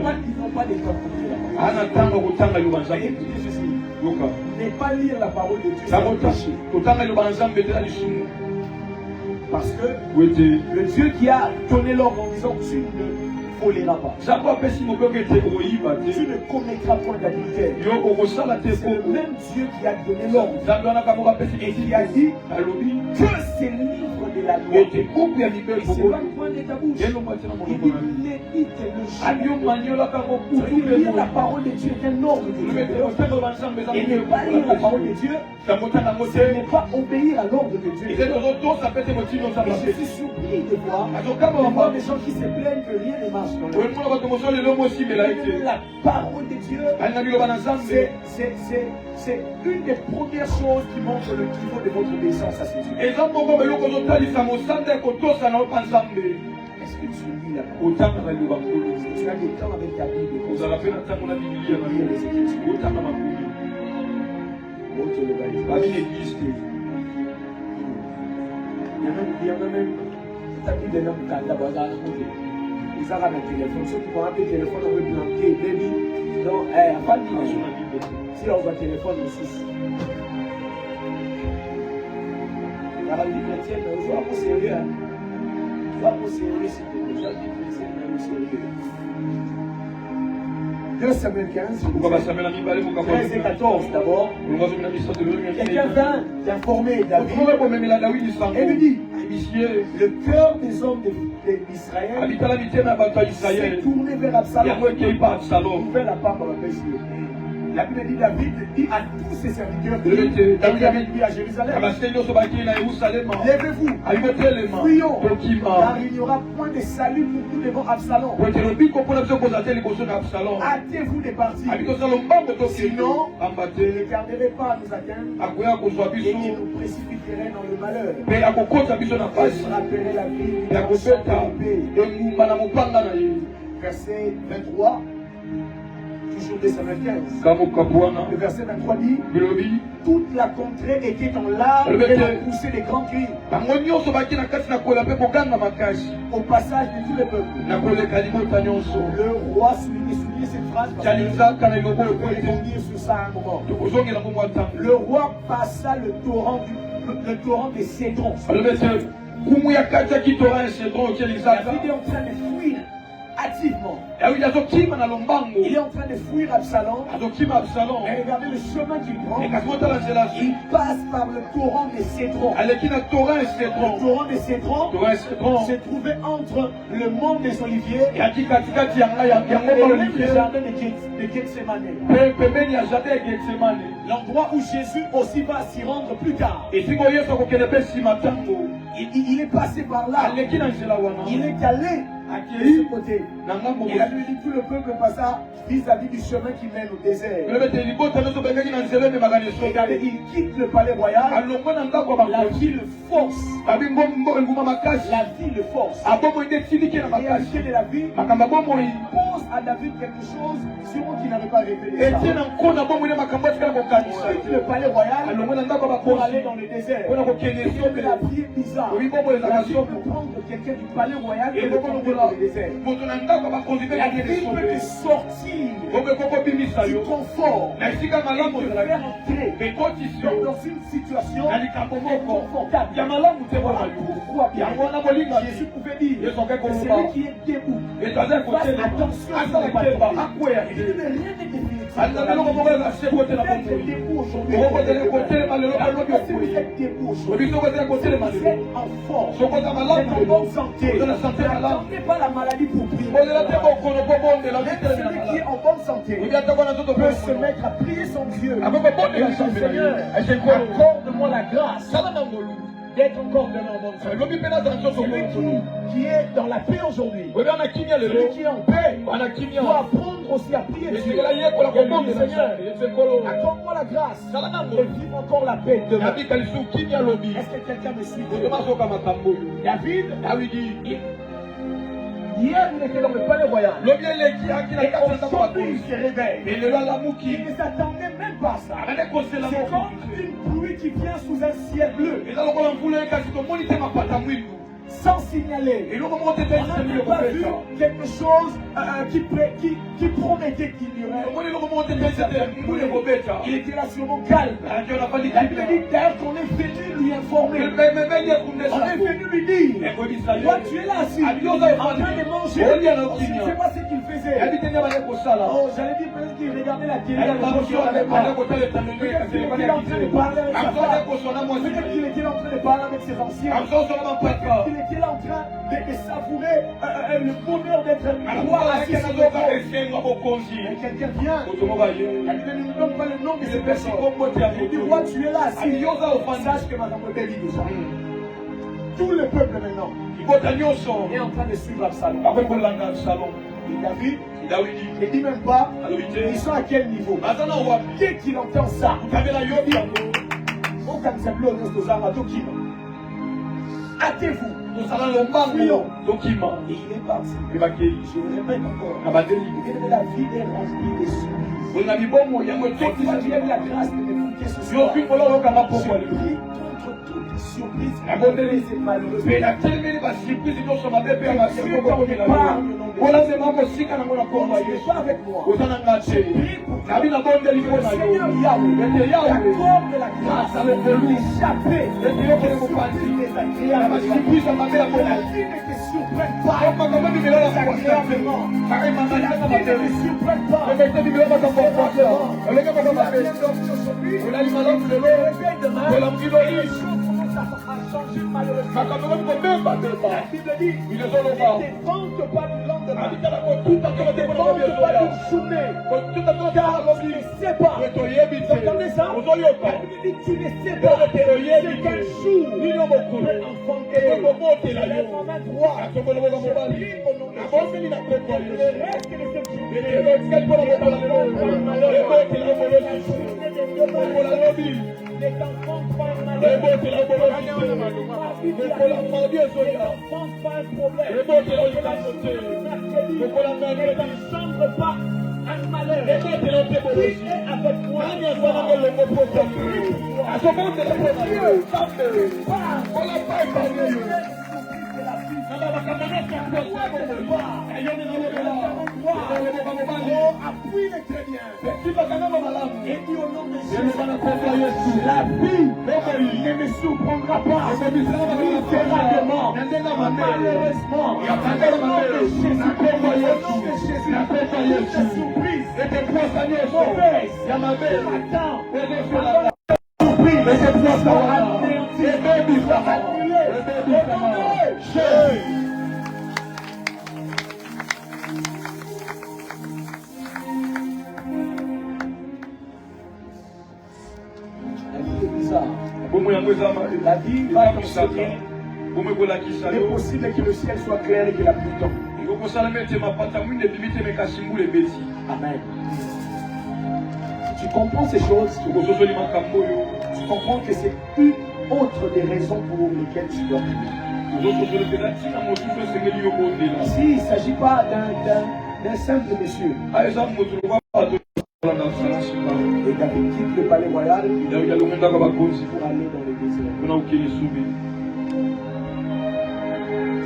pas de temps pour lire la parole. ana ntango kotanga liloba Et nzambe écoutez ceci. yoka Ne pas lire la parole de Dieu, c'est ntango un péché. totanga liloba nzambe eza lisumu Parce que po ete le Dieu qui a donné l'ordre en disant tu ne voleras pas, nzambe apesi mobeko ete oyiba tu te ne commettras point d'adultère. yo okosala te C'est le po même Dieu qui a donné l'ordre nzambe wana kaka moko apesi et qui a dit alobi que ces livres de la loi, ete buku ya et mibeko c'est pas le point de ta bouche. elongo atina Il monoko dit na yo médite le jour. abio maniolaka ngo kutu Lire la parole de Dieu est un ordre de Dieu. lobete kotanga liloba nzambe eza Et ne pas lire la parole de Dieu, ntango otanga ngo ce te n'est pas obéir à l'ordre de Dieu. eze tozotosa pe te motino nzambe Et je apesi suis surpris de voir azokamba de voir bamba des gens qui se plaignent que rien ne marche dans leur vie. oyemona bato mosusu lelo mosimela ete La parole de Dieu, alinga liloba na nzambe c'est une des premières choses qui montre le niveau de votre obéissance à ce Dieu. eza moko beloko ozotalisa mosanda ya kotosa na yo mpa nzambe Est-ce que tu lis la parole? otangaka liloba nkolo Est-ce que tu as des temps avec ta Bible et ozala mpe na ntango na bibilia na yo otanga makomi babi église te il y en a même ta Bible est là, Mukanda, Bazar, côté. Ils ont un téléphone, ceux qui vont appeler le téléphone, on veut planter, baby. Donc, pas de dimension dans la Bible. Si on voit le téléphone aussi. La vie chrétienne, il faut pas sérieux. Il faut pas sérieux, s'il te plaît. La vie chrétienne, il faut sérieux. 2 Samuel 15, kuka basamela mibale 13 et 14 d'abord. molongo zomi na misato Quelqu'un vint d'informer David okoka komemela dawidi sango et lui dit, misie le cœur des hommes d'Israël abitala mitema ya bato ya s'est israele tourné vers Absalom. yango ekei pa absalom Ouvert la part dans la paix. La Bible dit David dit à tous ses serviteurs David avait dit à Jérusalem, abaseli nyonso bakei na yerusalema levez-vous, abikotelema fuyons, tokima car il n'y aura point de salut pour nous devant Absalom. po ete lobiko mpona biso koza te liboso na absalom Hâtez-vous de partir, abikosala lombango tokende sinon pamba vous ne te garderez pas à nous atteindre akoya kozwa et biso il nous précipiterait dans le malheur. mpe akokota biso na Et pasi frapperait la ville ya dans son kobeta épée. engumba na mopanga na ye Verset 23, toujours de Samuel 15. kamokapu wana Le verset 23 dit, bilobi toute la contrée était en larmes et on poussait des grands cris bango nyonso baki na kati na kolela mpe koganga makasi au passage de tous les peuples. na koleka libota nyonso Le roi soulignait cette phrase parce que tializaka na eloko on oyo peut po ete rebondir sur ça à un moment. tokozongela ngo mwa ntango Le roi passa le torrent des cédrons. alobi ete kumu ya kati ya kitora ya cedron otie lisaka David est en train de fuir activement. dawidi azokima na lombango Il est en train de fuir Absalom. azokima absalom Et regardez le chemin qu'il prend. ekasi motala nzela Il passe par le torrent des cédrons. aleki na torin ya Le cedron torrent des cédrons torin ya cedron se trouvait entre le mont des Oliviers eyaki katikati ya ngai yango et même le baolivier jardin de Gethsemane. mpe pembeni ya jardin ya getsemane L'endroit où Jésus aussi va s'y rendre plus tard. esika oyo yesu akokende mpe nsima ntango Il est passé par là. aleki na nzela wana Il est allé de akei ce côté. na ngambo Et la Bible dit tout le peuple passa vis-à-vis du chemin qui mène au désert. elobi ete libota nyonso bengaki na nzela ememaka Regardez, neso il quitte le palais royal. alongwe na ndako ya La bakonzi ville force. abi enguma makasi La ville force. abomoi nde etiliki na La réalité makasi de la vie makambo abomoi pose à David quelque chose sur qui n'avait pas révélé ça. etie na nkona bomoi nde makambo atikala kokanisa Quitte le palais royal alongwe na ndako ya pour aller bakonzi dans le désert. mpona kokende Et sobe la vie est bizarre. oyi bomoi La ezalaka vie sobe peut prendre quelqu'un du palais royal et le eloko conduire lokola dans le désert. moto na ndako ya bakonzi mpe La kokende vie peut te sobe sortir bomoi ekokobimisa du yo confort na esika et malamu te ezalaki faire entrer ekotisi yo dans une situation na likambo moko inconfortable. ya malamu te Voilà wana yo pourquoi bien yango wana bolinga Jésus pouvait dire Yesu akei que koloba celui qui est debout eto aza fasse kotelema attention asala à ne pas keba tomber. akweya Il dit, mais rien n'est définitif. Tu peux être debout aujourd'hui. Vous êtes debout aujourd'hui. Vous êtes en forme. Vous êtes en bonne santé. N'attendez pas la maladie pour prier. Même celui qui est en bonne santé peut se mettre à prier son Dieu. Et dire, Seigneur, accorde-moi la grâce d'être encore demain en bonne santé. Celui qui est dans la paix aujourd'hui, celui qui est en paix, doit apprendre aussi à prier Dieu. Seigneur, accorde-moi la grâce de vivre encore la paix demain. Est-ce que quelqu'un me suit? David dit, hier, il était dans le palais royal. Et aujourd'hui, il se réveille. Il ne s'attendait même pas à ça. C'est comme une pluie qui vient sous un ciel bleu. Sans signaler. On n'a pas vu quelque chose qui promettait qu'il y aurait. Il était là sur mon calme. La Bible dit d'ailleurs qu'on est venu lui informer. On est venu lui dire, toi tu es là assis, en train de manger. Je ne sais pas ce qu'il faisait. Oh, j'allais dire peut-être qu'il regardait la télé. Peut-être qu'il était en train de parler avec sa femme. Peut-être qu'il était en train de parler avec ses anciens. Il était là en train de savourer le bonheur d'être roi assis sur le trône. Et quelqu'un vient, il ne nous donne pas le nom de cette personne. Il dit, roi, tu es là assis. Sache que madame Odell dit déjà. Tout le peuple maintenant est en train de suivre Absalom. Et David ne dit même pas, ils sont à quel niveau. Dès qu'il entend ça, hâtez-vous. Et il est parti. Je le répète encore. La vie est remplie de surprises. Et tu as eu la grâce de m'écouter ce soir. Prie contre toutes les surprises. C'est malheureux. Dieu avec moi. Seigneur Yahweh, accorde la grâce de l'échapper des désagréables. La vie ne te surprenne pas désagréablement. La vie ne te surprenne pas. La vie a changé malheureusement. La Bible dit, ne te vante pas du lendemain. Ne te vante pas du sommet. Car tu ne sais pas. Vous entendez ça? La Bible dit, tu ne sais pas. C'est qu'un jour, peut enfanter. Lève ma main droite. Je prie au nom de Jésus. Le reste de cette journée. Les enfants pas un malheur. Les enfants pas un problème. Ne t'ensemble pas un malheur. Qui est avec moi? Appuie les chrétiens. Et dis au nom de Jésus, la vie ne me surprendra pas. Littéralement, malheureusement, au nom de Jésus, la surprise mauvaise m'attend. La vie va t'enseigner. Il est possible que le ciel soit clair et que la pluie tombe. Amen. Tu comprends ces choses, tu comprends que c'est une autre des raisons pour lesquelles tu dois prier. Ici, il ne s'agit pas d'un simple monsieur. Et David quitte le palais royal pour aller dans le désert.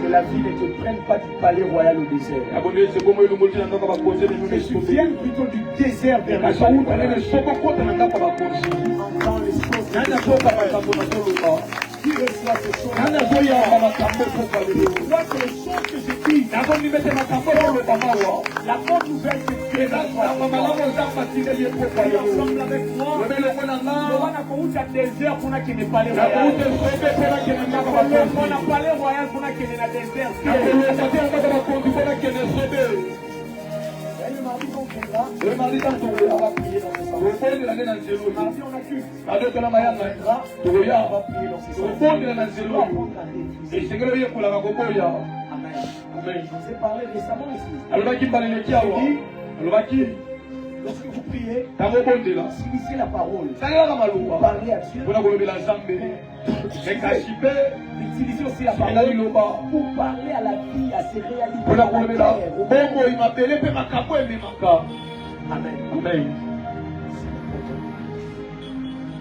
Que la vie ne te prenne pas du palais royal au désert. Que tu viennes plutôt du désert vers le palais royal. Entends les choses. Qui reçoit ces choses? Vois que les choses que je dis, la bonne nouvelle que tu es là, ensemble avec moi. On a un désert pour qu'il n'est pas les royales. On n'a pas les royales pour qu'il n'est pas les désert. Le mardi dans ton on va prier dans ce sens. Le mardi on accuse. On va prier dans ce sens. Amen. Je vous ai parlé récemment ici. Lorsque vous priez, saisissez la parole. Parlez à Dieu. Utilisez aussi la parole pour parler à la vie, à ses réalités. Amen.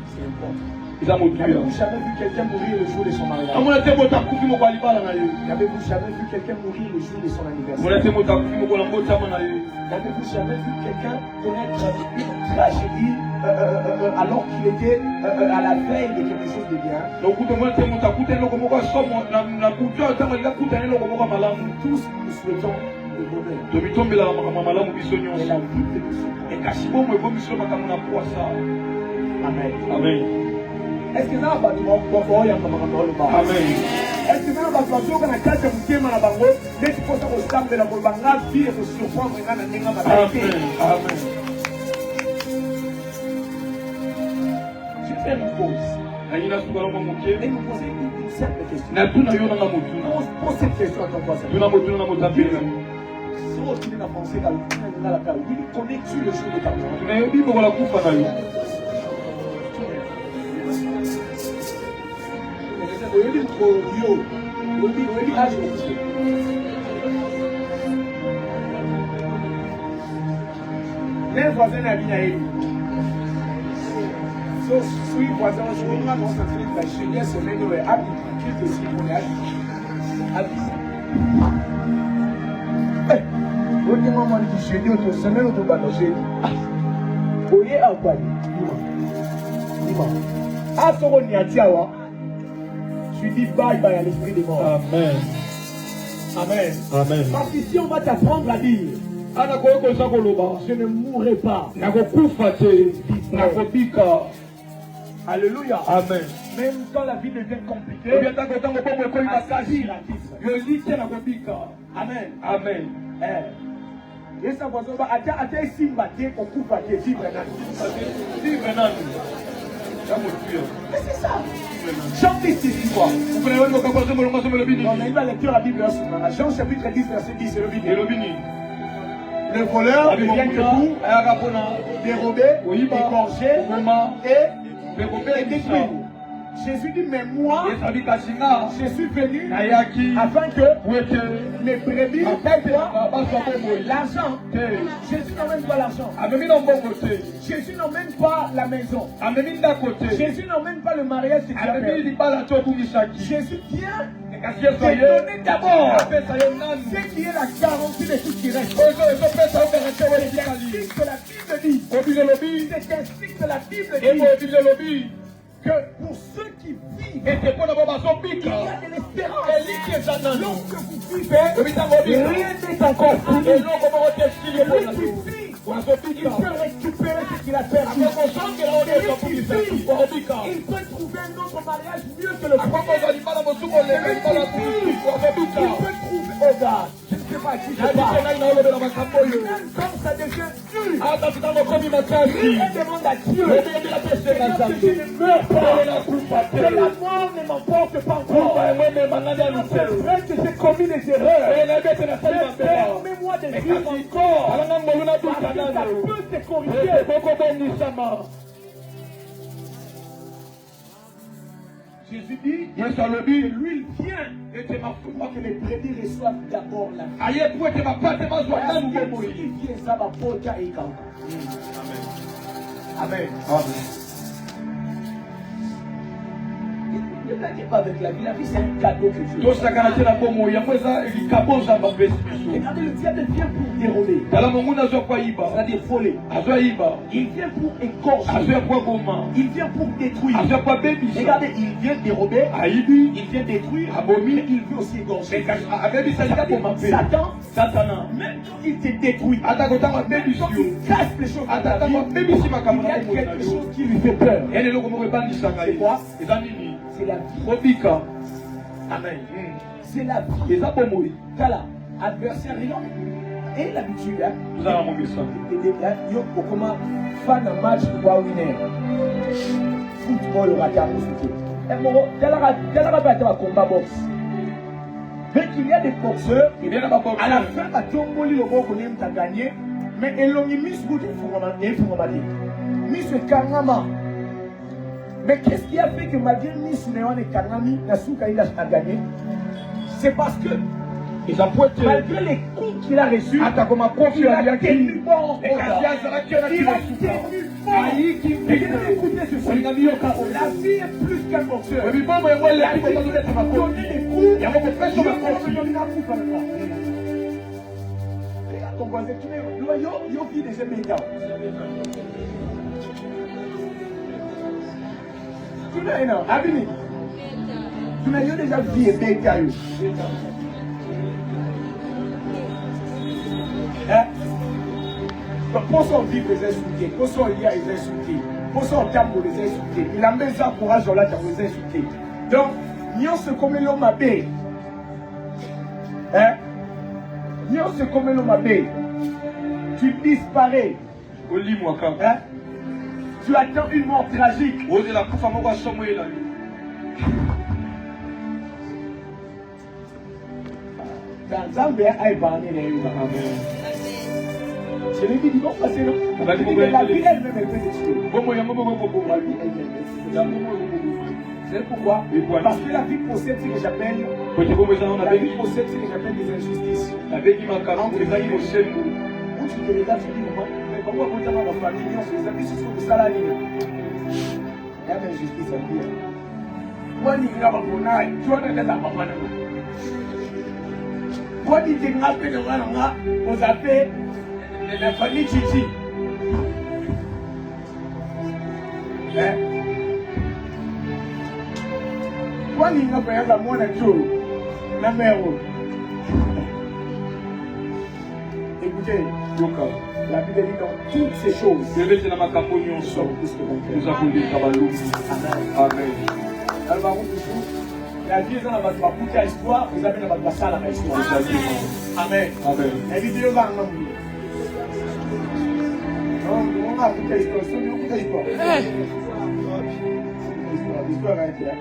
C'est important. Avez-vous jamais vu quelqu'un mourir le jour de son mariage? Avez-vous jamais vu quelqu'un mourir le jour de son anniversaire? Avez-vous jamais vu quelqu'un connaître une tragédie alors qu'il était à la veille de quelque chose de bien? Tous nous souhaitons le bonheur. Et la vie de nous. Amen. Est-ce que ça va nous Amen. Est-ce que ça va nous faire un cas de mutima na bango? Mais tu peux te ressemble la banga vie et te surprendre dans la ninga matérielle. Amen. Je vais faire une pause. Et nous poser une simple question. Pose cette question à ton voisin. Si on continue à penser dans la carrière, connais-tu le jour de ta mort? Les voisins n'ont rien eu. Sauf si les voisins ont joué dans cette la chérie semaine où elle a dit aussi pour les habits. Vous maman qui chérie autour semaine autour balancé. Oye à quoi? Dis-moi. À ce qu'on y a dit tu dis bye bye à l'esprit des morts. Amen. Amen. Parce qu'ici on va t'apprendre à dire je ne mourrai pas. Alléluia. Amen. Même quand la vie devient compliquée, Amen. Amen. Et ça va se simba qu'on coupe à vivre. Mais c'est ça. Chantez ces histoires. On a eu la lecture à la Bible. Jean chapitre 10, verset 10, c'est le Bible. Le voleur devient debout, dérobé, égorgé et détruit. Jésus dit, mais moi, je suis venu afin que mes brebis aient l'argent. Jésus n'emmène pas l'argent. Jésus n'emmène pas la maison. Jésus n'emmène pas le mariage. Jésus vient te donner d'abord ce qui est la garantie de tout ce qui reste. C'est ainsi que la Bible dit. C'est ainsi que la Bible dit. Que pour ceux qui vivent, il y a de l'espérance. Lorsque vous vivez, rien n'est encore fini. Il peut récupérer ce qu'il a perdu. Il peut trouver un autre mariage mieux que le premier. Il peut trouver, oh God, je ne sais pas qui je parle. Même quand ça devient dur, il demande à Dieu que je ne meurs pas, que la mort ne m'emporte pas encore. C'est vrai que j'ai commis des erreurs. Permets-moi de vivre encore. Ça peut te corriger. Jésus dit que l'huile vient et que les brebis reçoivent d'abord la vie. Amen. t'inquiète pas avec la vie c'est un cadeau que Dieu. Regardez, le diable vient pour dérober. C'est-à-dire voler. Il vient pour égorger. Il vient pour détruire. Regardez, il vient dérober. Il vient détruire. Mais il veut aussi égorger. Satan, même quand il te détruit, quand il casse les choses, il y a quelque chose qui lui fait peur. C'est quoi? C'est la vie. Amen. C'est la vie. Voilà. Adversaire, et l'habitude, il y a comment fan un match pour voir winner. Football, on va dire, un combat boxe. Mais qu'il y a des boxeurs, à la fin, le mot qu'on aime t'as gagné, mais ils l'ont mis Miss Good et Miss Kangama. Mais qu'est-ce qui a fait que malgré Miss Néon et Kangami, Nasuka il a gagné? C'est parce que malgré les coups qu'il a reçus, il a tenu bon. Il a tenu bon. Écoutez ceci. La vie est plus qu'un boxeur. Il a donné des coups. Il a donné un coup par le bras. Regarde ton voisin. Tu mets yo qui des émédiats. Tu mets un abîmé. Tu mets yo déjà vie et béca. Pour son vivre les insulter, pour son lien les insulter, pour son terme les insulter, il a mis ça courage là pour les insulter. Donc, nous se comme l'homme à bé. Nous se comme l'homme à bé. Tu disparais. Tu attends une mort tragique. Dans Zambia, il va y je l'ai dit, non, parce que la vie elle-même, elle peut détruire. C'est pourquoi? Parce que la vie possède ce que j'appelle des injustices. Où tu te regardes, tu dis, mais pourquoi quand tu as ma famille, les amis, c'est ce que ça la ligne. Il y a une injustice à dire. Moi, je dis, tu vois, tu as ma famille. Moi, je dis, vous avez la famille Titi. Quand il n'a pas la moindre chose, la mère. Écoutez, la Bible dit dans toutes ces choses. Nous sommes plus que vainqueurs. Amen. Alors, la vie est dans la histoire, vous avez dans la salle à l'histoire. Amen. Amen. La vidéo va en anglais. On a beaucoup d'histoires. L'histoire va être là.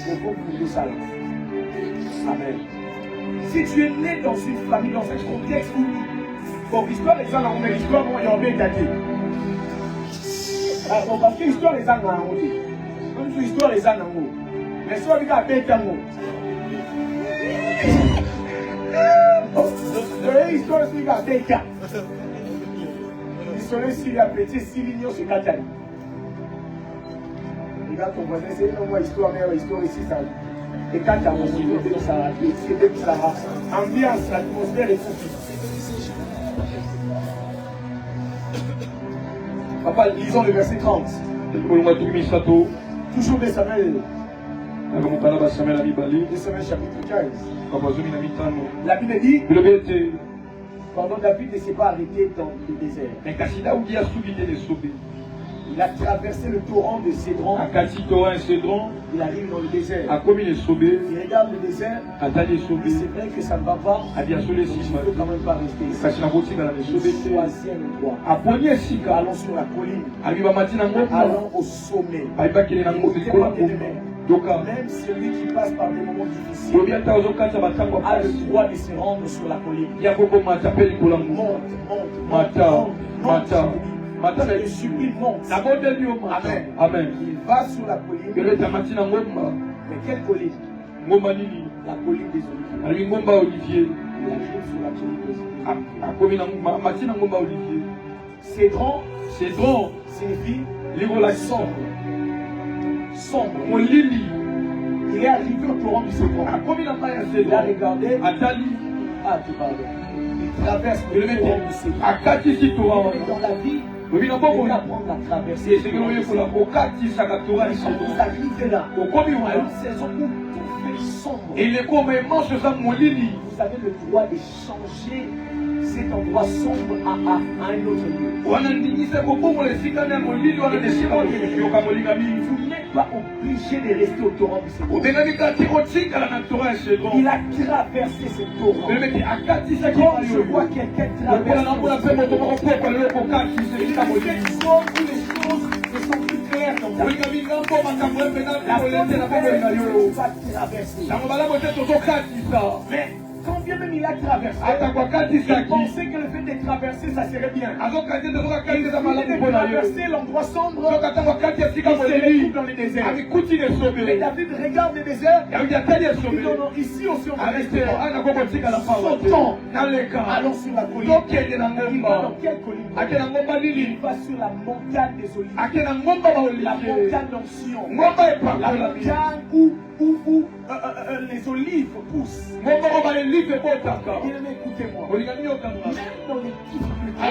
Il faut que ça. Amen. Si tu es né dans une famille, dans un contexte où bon, l'histoire des gens mais l'histoire il y a bien gâté. Bon, parce que l'histoire des gens comme sur l'histoire des gens mais soit il y a bien gâté. L'histoire c'est il y a bien gâté. S'il y a petit, s'il y a ce Catane. Regarde ton voisin, c'est une autre histoire, mais l'histoire ici, ça. Et quand tu as mon niveau, ça va. Ambiance, l'atmosphère est tout. Papa, lisons le verset 30. Toujours des Samuel. De Samuel chapitre 15. La Bible dit. Pendant David ne s'est pas arrêté dans le désert. Il a traversé le torrent de Cédron. Il arrive dans le désert. Il regarde le désert. C'est vrai que ça ne va pas. Il ne peut quand même pas rester ici. Choisis un endroit. Allons sur la colline. Allons au sommet. Même celui qui passe par des moments difficiles a le droit de se rendre sur la colline. Monte. Le sublime monte. Amen. Il va sur la colline. Mais quelle colline? La colline des Oliviers. Il arrive sur la colline des Oliviers. Cédron signifie sombre. Il Il est arrivé au torrent du Cédron. Il a regardé. Ah, tu parles. Il traverse le torrent du Cédron. Dans la vie, il va prendre la traversée. Il s'arrive là. À une saison où tout fait sombre. Vous avez le droit de changer cet endroit sombre à un autre lieu. Vous n'êtes pas obligé de rester au torrent du Cédron. Il a traversé ce torrent. Quand je vois quelqu'un traverser les choses ne sont plus claires dans ta vie. La va traverser. Mais quand bien même il a traversé, il pensait que le fait de traverser, ça serait bien. Il de traverser l'endroit sombre, il se retrouve dans le désert. Mais David regarde le désert, il dit non, non, ici aussi on va rester. Sautons, allons sur la colline. Il va dans quelle colline? Il va sur la montagne des Olives. La montagne d'Onction. La montagne où les olives poussent. Écoutez-moi. Même dans les difficultés, vous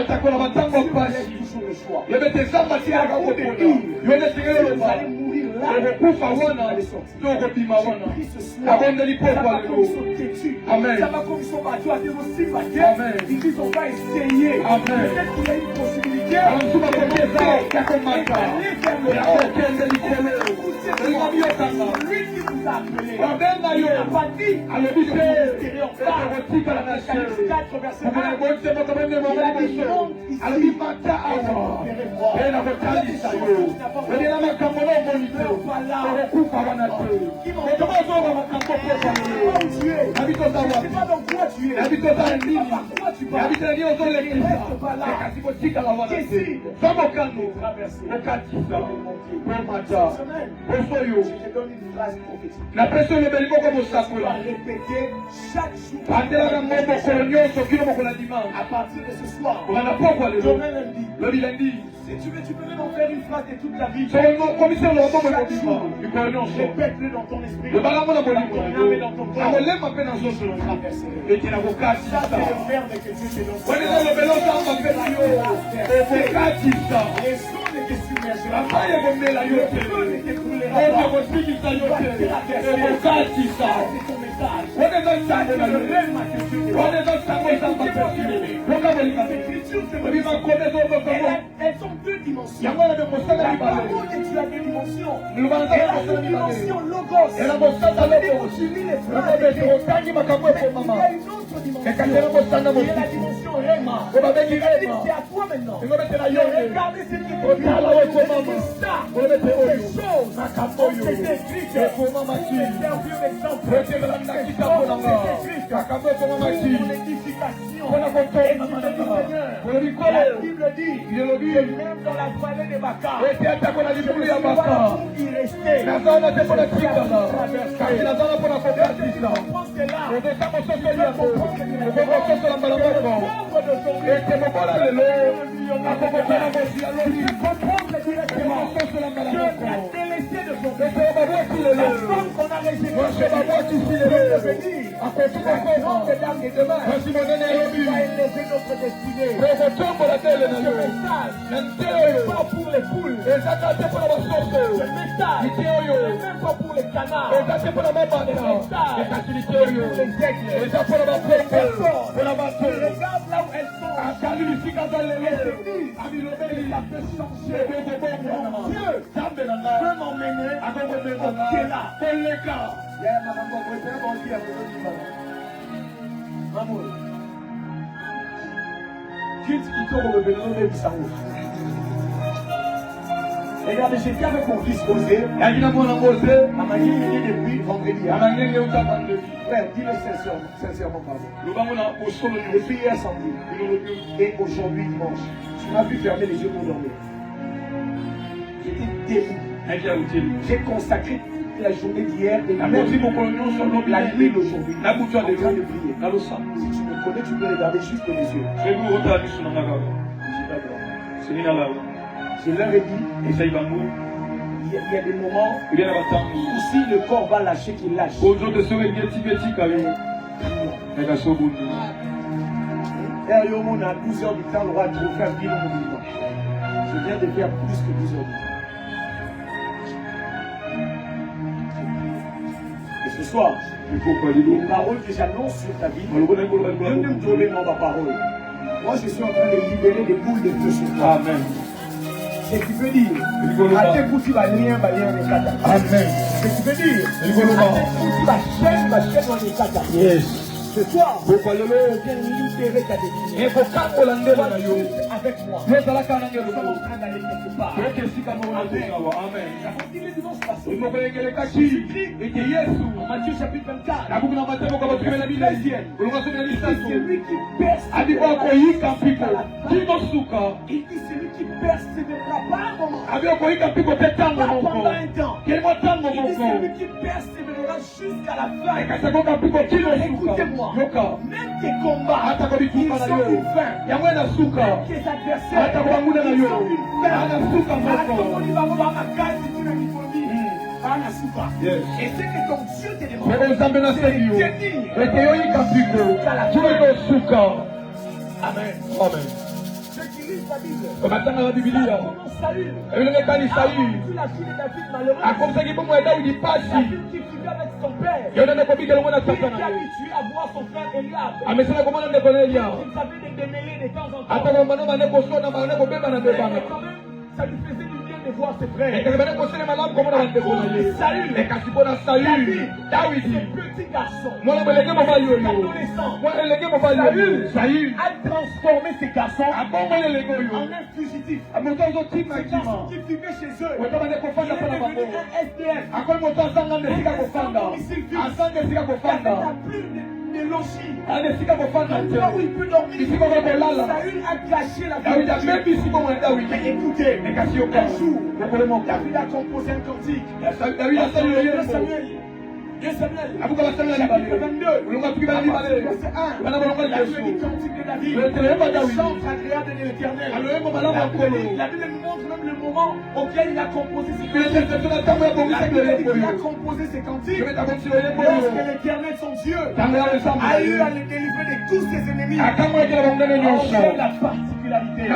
avez toujours le choix. Vous allez mourir là. Vous allez sortir. J'ai pris ce soir. Ça va comme ils sont têtus. Ça va comme ils sont battus à dire aussi battus. Ils disent on va essayer. Peut-être qu'il y a une possibilité. Lui qui vous a appelé. Il n'a pas dit. La personne ne veut pas comme ça. Répéter chaque jour. À partir de ce soir. Demain lundi. Si tu veux, tu peux même en faire une phrase de toute ta vie. Répète-le dans ton esprit. Dans ton âme et dans ton corps. Ça, c'est le verbe que Dieu te donne. Les sons ne te submergeront pas. Le feu ne t'écroulera pas. C'est ton message. C'est le rêve que Dieu te donne. Elles ont deux dimensions. La parole de Dieu a deux dimensions. Elle a une dimension logos. Tu lis les phrases. Il y a une autre dimension. Il y a la dimension Réma. C'est à toi maintenant. Regardez ce qui est ça. Ces choses. C'est écrit. C'est un vieux exemple. C'est écrit. Pour l'édification. La Bible dit que même dans la vallée de Baca, il restait. Pas pour les poules. Ce message même pas pour les canards. Ce message pour les aigles. Regarde là où elles sont. Ça peut changer. Dieu peut m'emmener à regardez, j'étais avec mon fils posé. À ma vie, il est depuis vendredi. Frère, dis-le sincèrement, pardon. Depuis hier samedi et aujourd'hui dimanche, tu m'as vu fermer les yeux pour dormir. J'étais démon. J'ai consacré toute la journée d'hier et même la nuit d'aujourd'hui en train de prier. Si tu me connais, tu peux regarder juste mes yeux. Je leur ai dit, il y a des moments Il y a batangi. où si le corps va lâcher, qu'il lâche. Ozo de sowe ngeti beti kayo. Eka sobundu. Et au monde à 12 heures du temps, on aura trouvé un bilan au milieu. Je viens de faire plus que 12 heures du temps. Et ce soir, les paroles que j'annonce sur ta vie, ne me trouvez pas ma parole. Moi, je suis en train de libérer des boules de feu sur toi. Amen. Ce qui veut dire, à tes poutis va lien, les kata. Amen. Ce qui veut dire, à tes poutis va chaîne, les kata. Yes. Ce soir, je viens libérer ta destinée. Avec moi. Nous sommes en train d'aller quelque part. Amen. Matthieu chapitre 24. Il dit celui qui persévérera pas un moment. Pas pendant un temps. Il dit celui qui persévérera jusqu'à la fin. Écoutez-moi. Même tes combats, ils sont une fin. Même tes adversaires, ils sont une fin. Et c'est que ton Dieu te demande, c'est de tenir. Amen. Ceux qui lisent la Bible, comment Saül, tu l'as fille de David malheureux, David qui vivait avec son père, qui était habitué à voir son frère Eliab. Ils avaient des démêlés de temps en temps. Mais quand même, ça lui faisait du bien de voir ses frères. Saül, David, ce petit garçon, Saül a transformé ces garçons en un fugitif. Ce garçon qui vivait chez eux, il est devenu un SDF. De logis, un endroit où il peut dormir. Saül a gâché la vie de David. Mais écoutez, un jour, David a composé un cantique. 2 Samuel, chapitre 22, verset 1. La Bible cantique de David, le chant agréable de l'Éternel. La Bible nous montre même le moment auquel il a composé ses cantiques. La Bible dit qu'il a composé ses cantiques lorsque l'Éternel, son Dieu, a eu à le délivrer de tous ses ennemis. En fait la particularité, il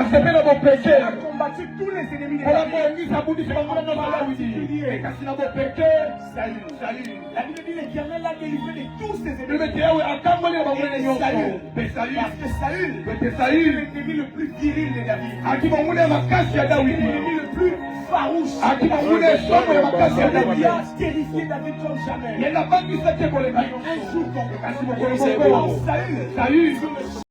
a combattu tous les ennemis de David. Saül. La Bible dit l'Éternel l'a délivré de tous ses ennemis. Parce que Saül est l'ennemi le plus viril de David. L'ennemi le plus farouche. Il a terrifié David comme jamais. Un jour, Saül